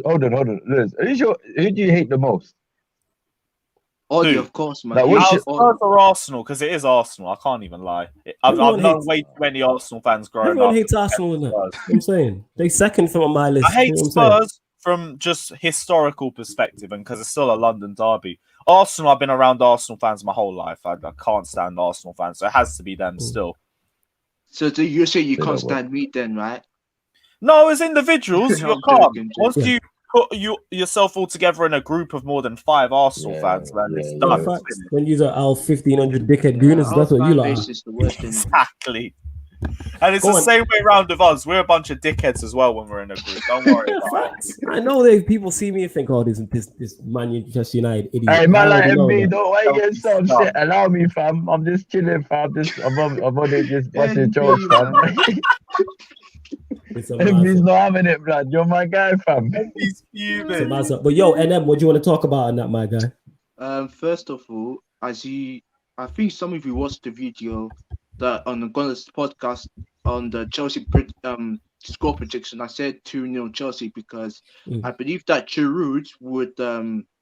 hold on. Lewis, who do you hate the most? Audi, of course, man. Spurs or Arsenal? Because it is Arsenal. I can't even lie. I've known way too many Arsenal fans growing up. Everyone hates Arsenal, isn't it? I'm saying. They second from my list. I hate Spurs from just historical perspective and because it's still a London derby. Arsenal, I've been around Arsenal fans my whole life. I can't stand Arsenal fans, so it has to be them still. So do you say you can't stand me then, right? No, as individuals, you're calm. Once you put yourself all together in a group of more than 5 Arsenal fans, man, it's done. When you're all 1,500 dickhead gooners, that's what you like. Exactly. And it's the same way around with us. We're a bunch of dickheads as well when we're in a group. Don't worry about it. I know that people see me and think, oh, this Manchester United idiot. Hey, man, like MB, don't why you get some shit. Allow me, fam. I'm just chilling, fam. I'm on it, just watching jokes, fam. MB's not having it, blood. You're my guy, fam. He's fuming. But yo, NM, what do you want to talk about on that, my guy? First of all, I think some of you watched the video that on the Gunners podcast on the Chelsea score prediction. I said 2-0 Chelsea because I believe that Giroud would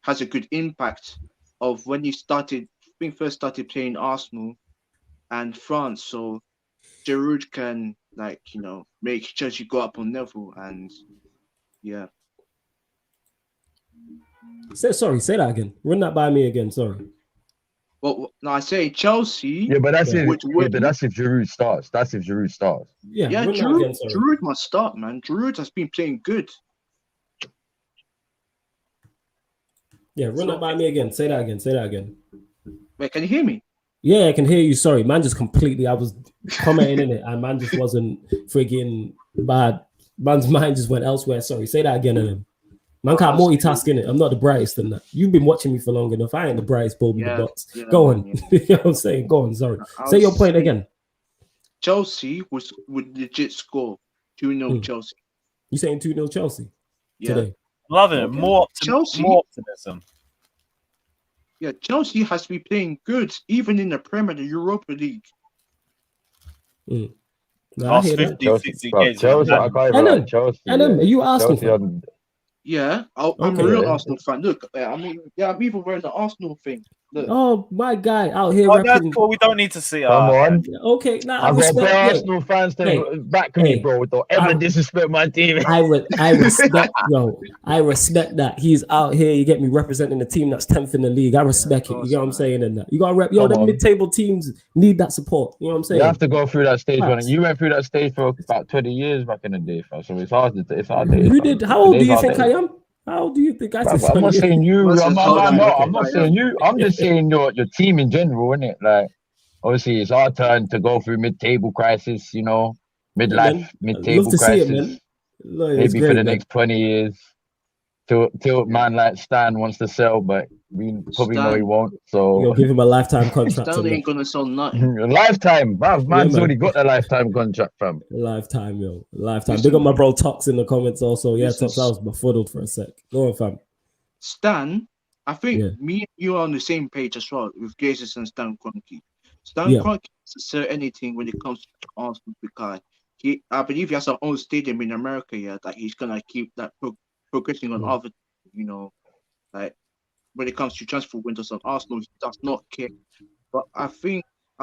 has a good impact of when he first started playing Arsenal and France. So Giroud can make Chelsea go up on level and yeah. Say that again. Run that by me again. Sorry. Well, no, I say Chelsea. Yeah, but that's if Giroud starts. Yeah, Giroud must start, man. Giroud has been playing good. Yeah, run that by me again. Say that again. Wait, can you hear me? Yeah, I can hear you. Sorry, man. I was commenting in it, and man just wasn't friggin' bad. Man's mind just went elsewhere. Sorry, say that again. Man can't multitask in it. I'm not the brightest in that. You've been watching me for long enough. I ain't the brightest bulb in the box. Go on. You know what I'm saying? Go on. Sorry. Say your point again. Chelsea would legit score 2-0 Chelsea. You saying 2-0 Chelsea today? Loving it. More optimism. Yeah, Chelsea has to be playing good, even in the Premier, the Europa League. I hear that. Chelsea. Are you asking for? Yeah, I'm a real Arsenal fan. Look, I'm even wearing the Arsenal thing. Look. Oh, my guy out here. That's cool. We don't need to see it. Come on. Okay, now I've got Arsenal fans to back me, bro. Don't ever disrespect my team. I respect, bro. I respect that. He's out here, you get me, representing the team that's 10th in the league. I respect it. You know what I'm saying? And that. You got to rep. The mid-table teams need that support. You know what I'm saying? You have to go through that stage, man. You went through that stage for about 20 years back in the day, fam. So it's hard. You did. How old do you think I am? How old do you think I am? I'm not saying you. I'm not saying you. I'm just saying your team in general, isn't it? Like, obviously, it's our turn to go through mid-table crisis. You know, mid-table crisis. It's maybe great, for the man. next 20 years. Till man like Stan wants to sell, but we probably know he won't. So You'll give him a lifetime contract. Stanley ain't gonna sell nothing. lifetime, bruv. Man's man. already got the lifetime contract, fam. Lifetime, yo. Lifetime. Listen, Big up my bro Tox in the comments also. Yeah, listen, Tox, I was befuddled for a sec. Go on, fam. Stan, I think Yeah. me and you are on the same page as well with Glazers and Stan Kroenke. Stan Yeah. Kroenke doesn't sell anything when it comes to Arsenal because I believe he has his own stadium in America, yeah, that he's gonna keep that progressing on other, like when it comes to transfer windows on Arsenal, he does not care. But I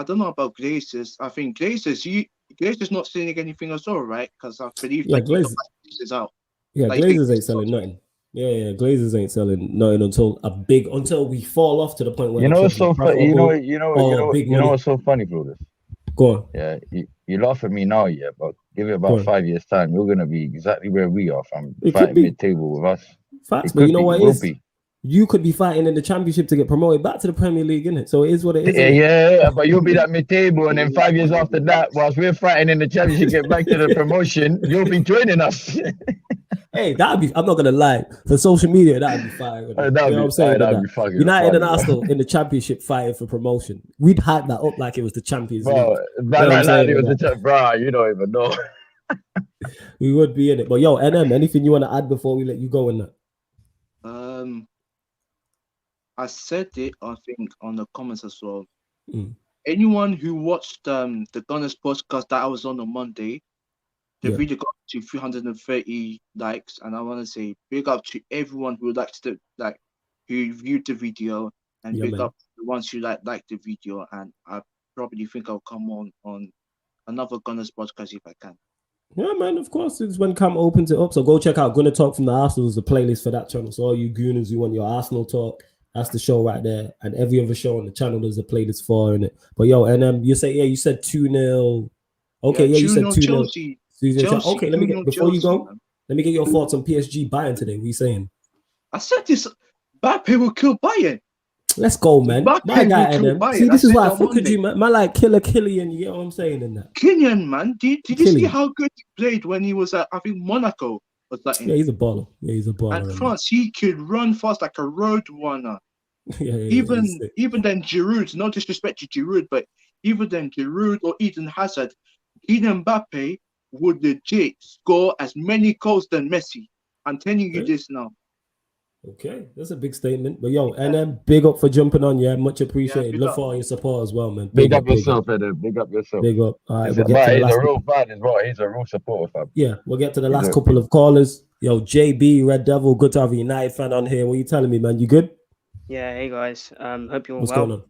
don't know about Glazers. I think Glazers not selling anything as well, right? Because I believe Glazers is out. Yeah, Like, Glazers ain't selling nothing. Yeah, Glazers ain't selling nothing until we fall off to the point where You know what's so funny? You know what's so funny, bro? Go on. Yeah, you laugh at me now, yeah, but give it about 5 years time, you're gonna be exactly where we are, fam. Fighting mid-table with us. Facts, but you know what it is? You could be fighting in the championship to get promoted back to the Premier League, innit? So it is what it is. Yeah, but you'll be that mid-table, and then 5 years after that, whilst we're fighting in the championship, get back to the promotion, you'll be joining us. Hey, that'd be, I'm not gonna lie, for social media, that'd be fire. You know what I'm saying? That'd be fucking United funny, and Arsenal in the championship fighting for promotion. We'd hype that up like it was the Champions League. Bro, bro, you don't even know. We would be in it. But yo, NM, anything you want to add before we let you go in that? I said it, I think, on the comments as well. Anyone who watched the Gunners podcast that I was on Monday, the video got to 330 likes, and I want to say big up to everyone who liked who viewed the video, and big up to the ones who liked the video. And I probably think I'll come on another Gunners podcast if I can. Yeah, man, of course. It's when Cam opens it up. So go check out Gunner Talk from the Arsenal. There's a playlist for that channel. So all you gooners who want your Arsenal talk, that's the show right there. And every other show on the channel, there's a playlist for in it. But yo, and you said 2-0. Okay, you said 2-0. Chelsea. Okay, let me get before you go. Let me get your thoughts on PSG Bayern today. What are you saying? I said this. Mbappe will kill Bayern. Let's go, man. My guy, see, this is why I fuck with you, man. Man, like Killer Killian. You get what I'm saying in that? Killian, man. Did you see how good he played when he was at, I think, Monaco? Yeah, he's a baller. Yeah, he's a baller. And France, he could run fast like a road runner. Even then Giroud, no disrespect to Giroud, but even then Giroud or Eden Hazard, Kylian Mbappe would legit score as many goals than Messi. I'm telling you this now. Okay, that's a big statement. But yo, and then big up for jumping on, much appreciated. Love for all your support as well, man. Big up yourself, Adam. Big up yourself. Big up. All right, he's a real fan as well. He's a real supporter, fam. Yeah, we'll get to the last couple of callers. Yo, JB, Red Devil, good to have a United fan on here. What are you telling me, man? You good? Yeah, hey guys. Hope you're What's well. going on?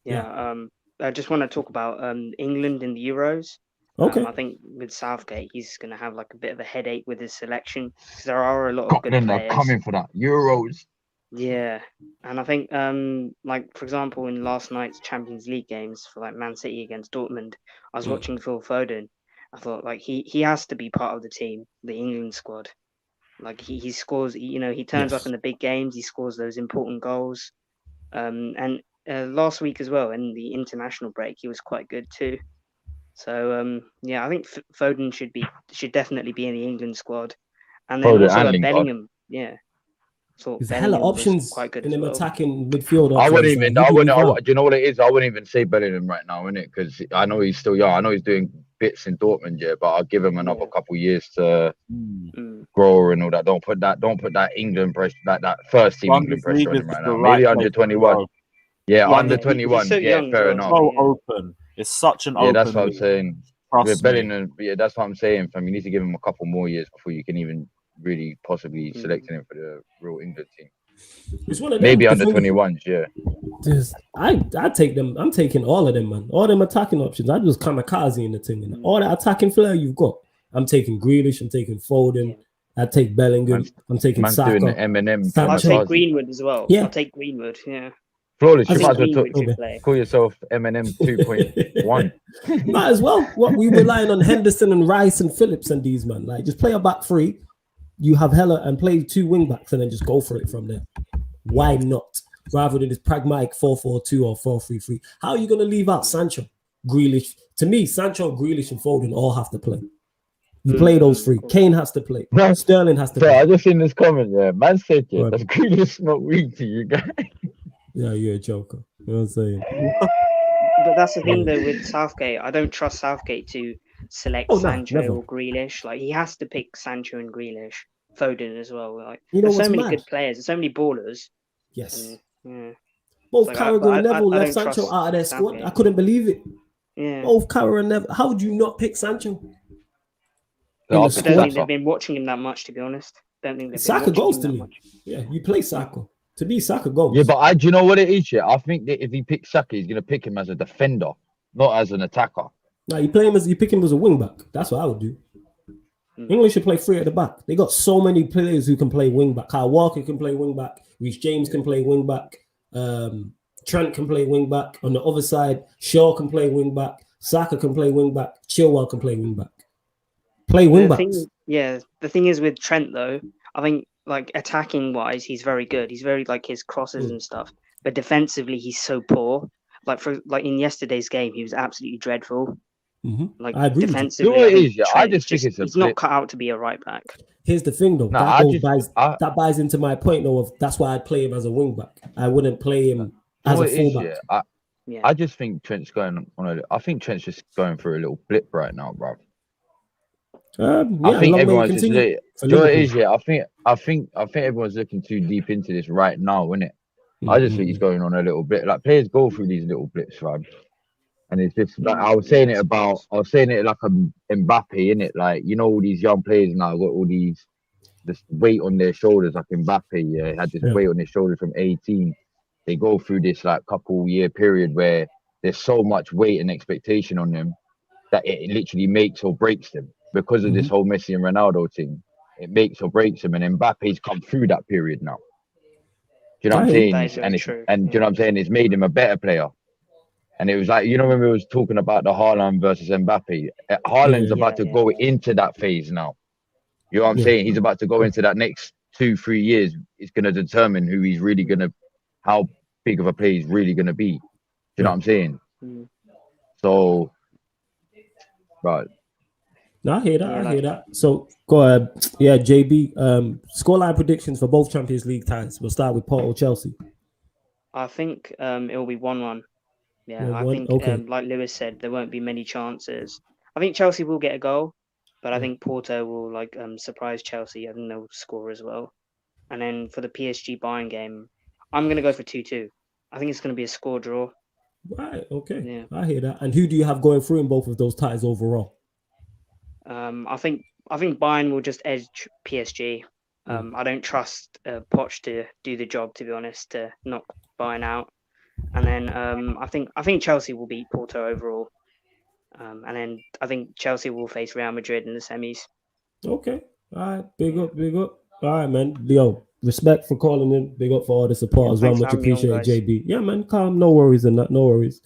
Yeah, I just want to talk about England in the Euros. Okay. I think with Southgate, he's going to have like a bit of a headache with his selection because there are a lot of good players coming for that Euros. Yeah, and I think like for example in last night's Champions League games for like Man City against Dortmund, I was watching Phil Foden. I thought like he has to be part of the team, the England squad. Like he scores, he turns up in the big games. He scores those important goals. And last week as well in the international break, he was quite good too. So I think Foden should definitely be in the England squad. And then Foden also and Bellingham, So there's hella options quite good in him well. attacking midfield. I wouldn't even. Do you know what it is? I wouldn't even say Bellingham right now, innit? Because I know he's still young. I know he's doing bits in Dortmund, but I'll give him another couple years to grow and all that. Don't put that England pressure, that first team England pressure on him right now. Maybe under 21. Yeah, under 21. So yeah, fair enough. So open. It's such an open. Yeah, that's what I'm saying. With Bellingham, that's what I'm saying. Fam, you need to give him a couple more years before you can even really possibly select him for the real England team. It's one of them. Maybe under 21s, I take them. I'm taking all of them, man. All them attacking options. I just kamikaze in the thing. All that attacking flair you've got. I'm taking Grealish. I'm taking Foden. I take Bellingham. I'm taking Saka. Doing Eminem. I'll take Greenwood as well. Yeah. I'll take Greenwood. Yeah. Flawless. You might as well call yourself Eminem 2.1. Might as well. What we relying on Henderson and Rice and Phillips and these man. Like just play a back three. You have hella and play two wing backs and then just go for it from there. Why not? Rather than this pragmatic 4-4-2 or 4-3-3. How are you going to leave out Sancho, Grealish? To me, Sancho, Grealish, and Foden all have to play. You play those three. Kane has to play. Sterling has to So play. I just seen this comment. Yeah, man said, "Yeah, Right. that's Grealish not weak to you guys." Yeah, you're a joker. You know what I'm saying? But that's the thing though with Southgate. I don't trust Southgate to select Oh, no, Sancho never. or Grealish. Like he has to pick Sancho and Grealish, Foden as well. Like You know there's so what's many mad? good players, there's so many ballers. Yes. And, yeah. Both Like, Carragher and Neville I left don't Sancho trust out of their squad. Southgate. I couldn't believe it. Yeah. Both Carragher and Neville. How would you not pick Sancho? In the I don't squad. think they've been watching him that much, to be honest. Don't think they've been Saka watching goes him to that me. much. Yeah, you play Saka. To me, Saka goes. Yeah, but do you know what it is? Yeah, I think that if he picks Saka, he's gonna pick him as a defender, not as an attacker. Now you pick him as a wing back. That's what I would do. England should play three at the back. They got so many players who can play wing back. Kyle Walker can play wing back. Reece James can play wing back. Trent can play wing back. On the other side, Shaw can play wing back. Saka can play wing back. Chilwell can play wing back. Play wing backs. The thing is with Trent though, I think like attacking wise, he's very good. He's very like his crosses and stuff. But defensively, he's so poor. Like in yesterday's game, he was absolutely dreadful. Like I agree defensively, with you. You know what it is, yeah? I Trent just think it's a he's not bit- cut out to be a right back. Here's the thing though. Nah, that buys into my point though of that's why I'd play him as a wing back. I wouldn't play him as a fullback. I just think Trent's going on I think Trent's just going through a little blip right now, bro. I think everyone's just you know what it is, yeah. I think everyone's looking too deep into this right now, isn't it? I just think he's going on a little bit. Like players go through these little blips, man. And it's just like I was saying it like Mbappe, innit? Like, you know, all these young players now got all this weight on their shoulders, like Mbappe, had this weight on his shoulders from 18. They go through this like couple year period where there's so much weight and expectation on them that it literally makes or breaks them because of this whole Messi and Ronaldo thing. It makes or breaks them, and Mbappe's come through that period now. Do you know what I'm saying? And do you know what I'm saying? It's made him a better player. And it was like, you know, when we was talking about the Haaland versus Mbappe, Haaland's about to go into that phase now. You know what I'm saying? He's about to go into that next 2-3 years. It's going to determine who he's really going to, how big of a player he's really going to be. Do you know what I'm saying? So, right. No, I hear that. I hear that. So go ahead. Yeah, JB. Scoreline predictions for both Champions League ties. We'll start with Porto Chelsea. I think it will be 1-1. Yeah, I 1-1, think like Lewis said, there won't be many chances. I think Chelsea will get a goal, but I think Porto will surprise Chelsea. I think they'll score as well. And then for the PSG Bayern game, I'm going to go for 2-2. I think it's going to be a score draw. Right. Okay. Yeah. I hear that. And who do you have going through in both of those ties overall? I think Bayern will just edge PSG. I don't trust Poch to do the job, to be honest, to knock Bayern out. And then I think Chelsea will beat Porto overall. And then I think Chelsea will face Real Madrid in the semis. Okay. All right. Big up. All right, man. Yo, respect for calling in. Big up for all the support as well. Much appreciated, JB. Yeah, man. Calm. No worries and that. No worries.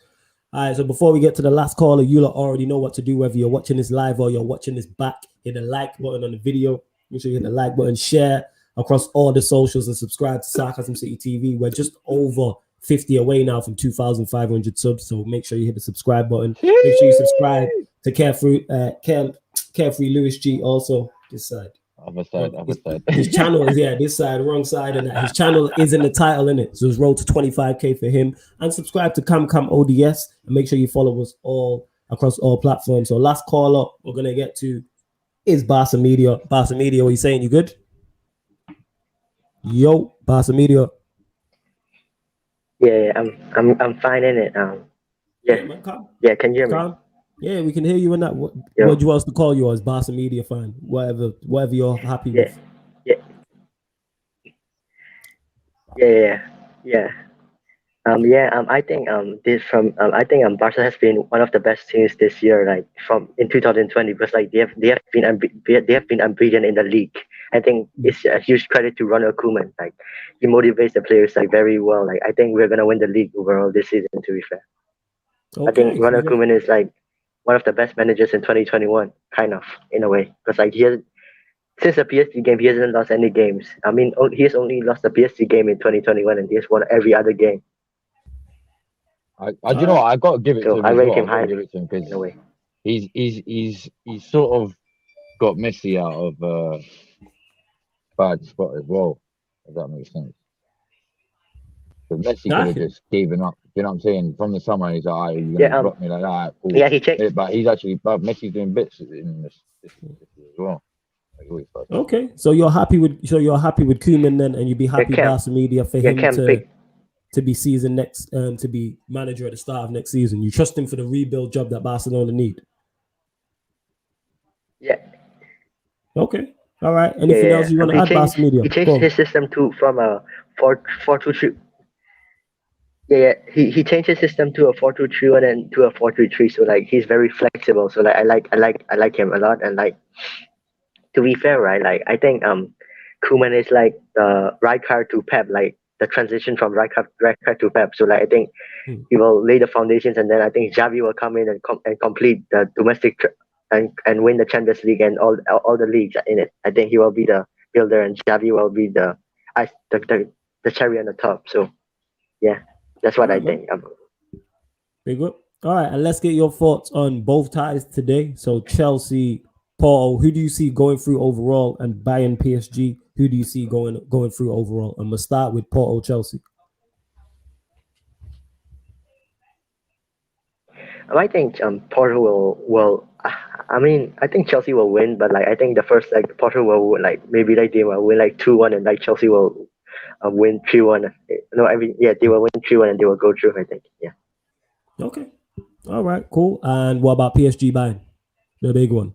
All right. So before we get to the last caller, you lot already know what to do. Whether you're watching this live or you're watching this back, hit the like button on the video. Make sure you hit the like button, share across all the socials, and subscribe to Sarcasm City TV. We're just over 50 away now from 2,500 subs. So make sure you hit the subscribe button. Make sure you subscribe to Carefree Lewis G. Also this side. Other side. His channel is this side, wrong side, and his channel is in the title, in it. So it's road to 25k for him. And subscribe to Cam ODS, and make sure you follow us all across all platforms. So last call up we're gonna get to is Barca Media. Barca Media, what are you saying? You good? Yo, Barca Media. Yeah, I'm fine in it. Yeah, can you hear me? Yeah, we can hear you in that. What do you want us to call you as Barca Media fan? Whatever you're happy with. Yeah. I think I think Barca has been one of the best teams this year, like from in 2020, because like they have been unbeaten in the league. I think it's a huge credit to Ronald Koeman. Like he motivates the players like very well. Like I think we're gonna win the league overall this season. To be fair, I think Ronald Koeman is like one of the best managers in 2021, kind of in a way, because like since the PSG game, he hasn't lost any games. I mean, he has only lost the PSG game in 2021, and he has won every other game. You know what? I got to give it to him. I rate him high in a way. He's sort of got Messi out of bad spot as well. If that makes sense. Because Messi could have just given up. You know what I'm saying? From the summer, he's like, "You're gonna drop me like that." Cool. Yeah, he checked. But he's actually, Messi's doing bits in this as well. Okay, so you're happy with Koeman then, and you'd be happy Barca Media for him to be season next, to be manager at the start of next season. You trust him for the rebuild job that Barcelona need. Yeah. Okay. All right. Anything else you want to add, Barca Media? He changed his system from a 4-2-3. Yeah, he changed his system to a 4-2-3 and then to a 4-3-3. So like he's very flexible. So like I like him a lot. And like, to be fair, right? Like I think Koeman is like the Rijkaard to Pep, like the transition from Rijkaard to Pep. So like I think he will lay the foundations, and then I think Xavi will come in and complete the domestic and win the Champions League and all the leagues in it. I think he will be the builder, and Xavi will be the cherry on the top. So yeah, that's what I think. Very good. All right, and let's get your thoughts on both ties today. So Chelsea, Paul, who do you see going through overall, and Bayern PSG, who do you see going through overall? I'm gonna start with Porto Chelsea. I think Porto will. I mean, I think Chelsea will win, but like I think the first Porto will maybe they will win 2-1, and Chelsea will win 3-1. No, I mean they will win 3-1 and they will go through. I think. Yeah. Okay. All right. Cool. And what about PSG Bayern, the big one?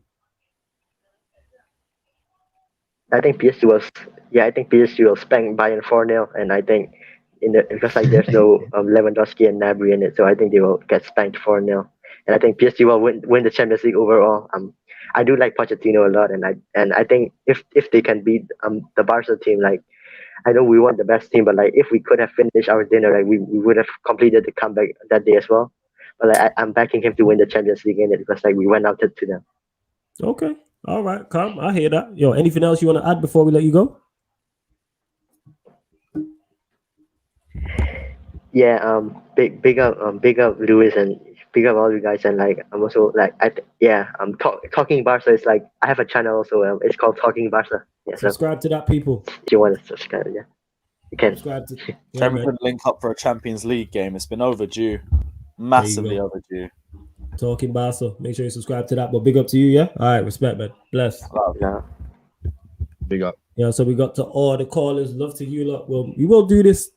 I think PSG will spank Bayern 4-0, and I think because there's no Lewandowski and Gnabry in it, so I think they will get spanked 4-0, and I think PSG will win the Champions League overall. I do like Pochettino a lot, and I think if they can beat the Barca team, like I know we want the best team, but like if we could have finished our dinner, like we would have completed the comeback that day as well. But like I'm backing him to win the Champions League in it because like we went out to them. Okay. All right, calm. I hear that. Yo, anything else you want to add before we let you go? Yeah, big up Lewis, and big up all you guys, and like I'm also like I'm Talking Barca is like I have a channel also. It's called Talking Barca. Yeah, subscribe to that, people. If you want to subscribe, yeah, you can. Subscribe to. Everyone link up for a Champions League game. It's been overdue, massively overdue. Talking Barca. Make sure you subscribe to that. But big up to you, yeah? All right, respect, man. Bless. Yeah. Big up. Yeah, so we got to all the callers. Love to you lot. Well, we will do this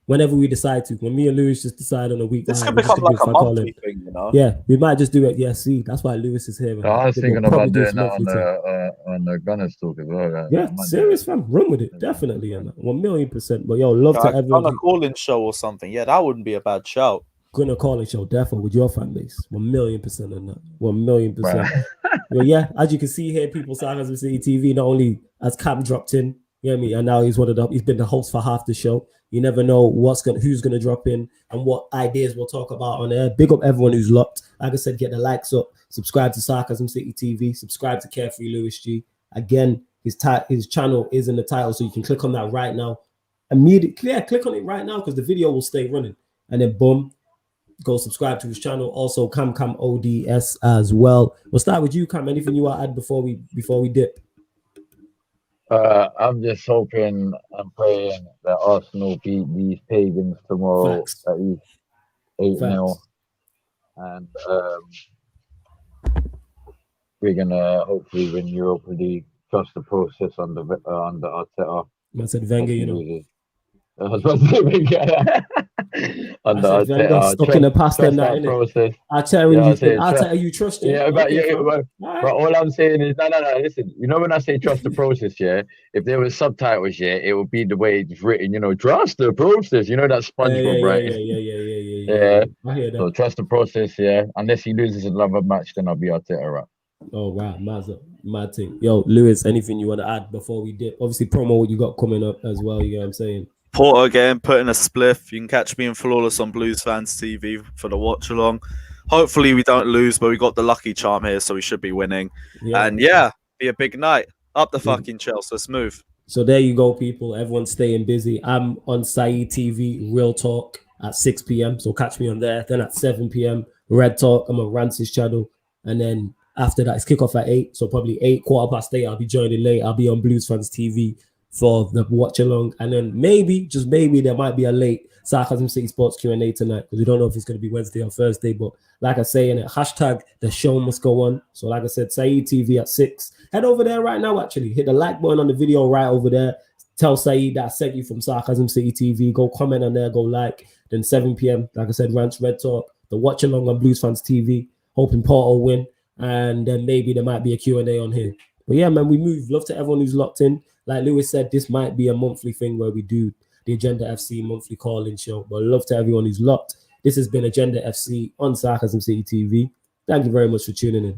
whenever we decide to. When me and Lewis just decide on a week. This could become like a monthly thing, you know? Yeah, we might just do it. Yeah, see, that's why Lewis is here. I was thinking about doing that on the Gunners talk as well. Right? Yeah, serious fam. Run with it. Definitely. 1,000,000%. But yo, love to everyone. On a call-in show or something. Yeah, that wouldn't be a bad shout. Gonna call it show defo with your fan base. 1,000,000% on that. 1,000,000%. Well, yeah, as you can see here, people Sarcasm City TV, not only as Cam dropped in, you know what I mean, and now he's been the host for half the show. You never know who's gonna drop in and what ideas we'll talk about on there. Big up everyone who's locked. Like I said, get the likes up, subscribe to Sarcasm City TV, subscribe to Carefree Lewis G. Again, his channel is in the title, so you can click on that right now. Immediately, yeah, click on it right now because the video will stay running. And then boom. Go subscribe to his channel. Also, Cam ODS as well. We'll start with you, Cam. Anything you want to add before we dip? I'm just hoping and praying that Arsenal beat these pagans tomorrow at least 8-0, and we're gonna hopefully win Europa League. Trust the process under Arteta. I said Wenger, you know. I was about to say Wenger. Under stuck in the past and that process. Arteta, you trust him. Yeah, but all I'm saying is no. Listen, you know when I say trust the process, yeah. If there was subtitles, yeah, it would be the way it's written. You know, trust the process. You know that SpongeBob, right? Yeah. I hear that. So trust the process, yeah. Unless he loses another match, then I'll be Arteta, right? Oh wow, mad thing. Yo, Lewis, anything you want to add before we dip? Obviously, promo what you got coming up as well. You know what I'm saying. Porto again, putting a spliff. You can catch me in Flawless on Blues Fans TV for the watch along. Hopefully we don't lose, but we got the lucky charm here, so we should be winning. Yeah. And yeah, be a big night. Up the fucking Chelsea. Let's move. So there you go, people. Everyone's staying busy. I'm on Saeed TV, Real Talk at 6 p.m. So catch me on there. Then at 7 p.m., Red Talk. I'm on Rance's channel. And then After that, it's kickoff at 8. So probably 8, 8:15, I'll be joining late. I'll be on Blues Fans TV for the watch along. And then maybe, just maybe, there might be a late Sarcasm City Sports Q&A tonight, because we don't know if it's going to be Wednesday or Thursday. But like I say in it, hashtag the show must go on. So like I said, Saeed TV at 6. Head over there right now, actually. Hit the like button on the video right over there. Tell Saeed that I sent you from Sarcasm City TV. Go comment on there, go like. Then 7 p.m., like I said, Rants Red Talk, the watch along on Blues Fans TV. Hoping Porto win. And then maybe there might be a Q&A on here. But yeah, man, we move. Love to everyone who's locked in. Like Lewis said, this might be a monthly thing where we do the Agenda FC monthly call-in show. But love to everyone who's locked. This has been Agenda FC on Sarcasm City TV. Thank you very much for tuning in.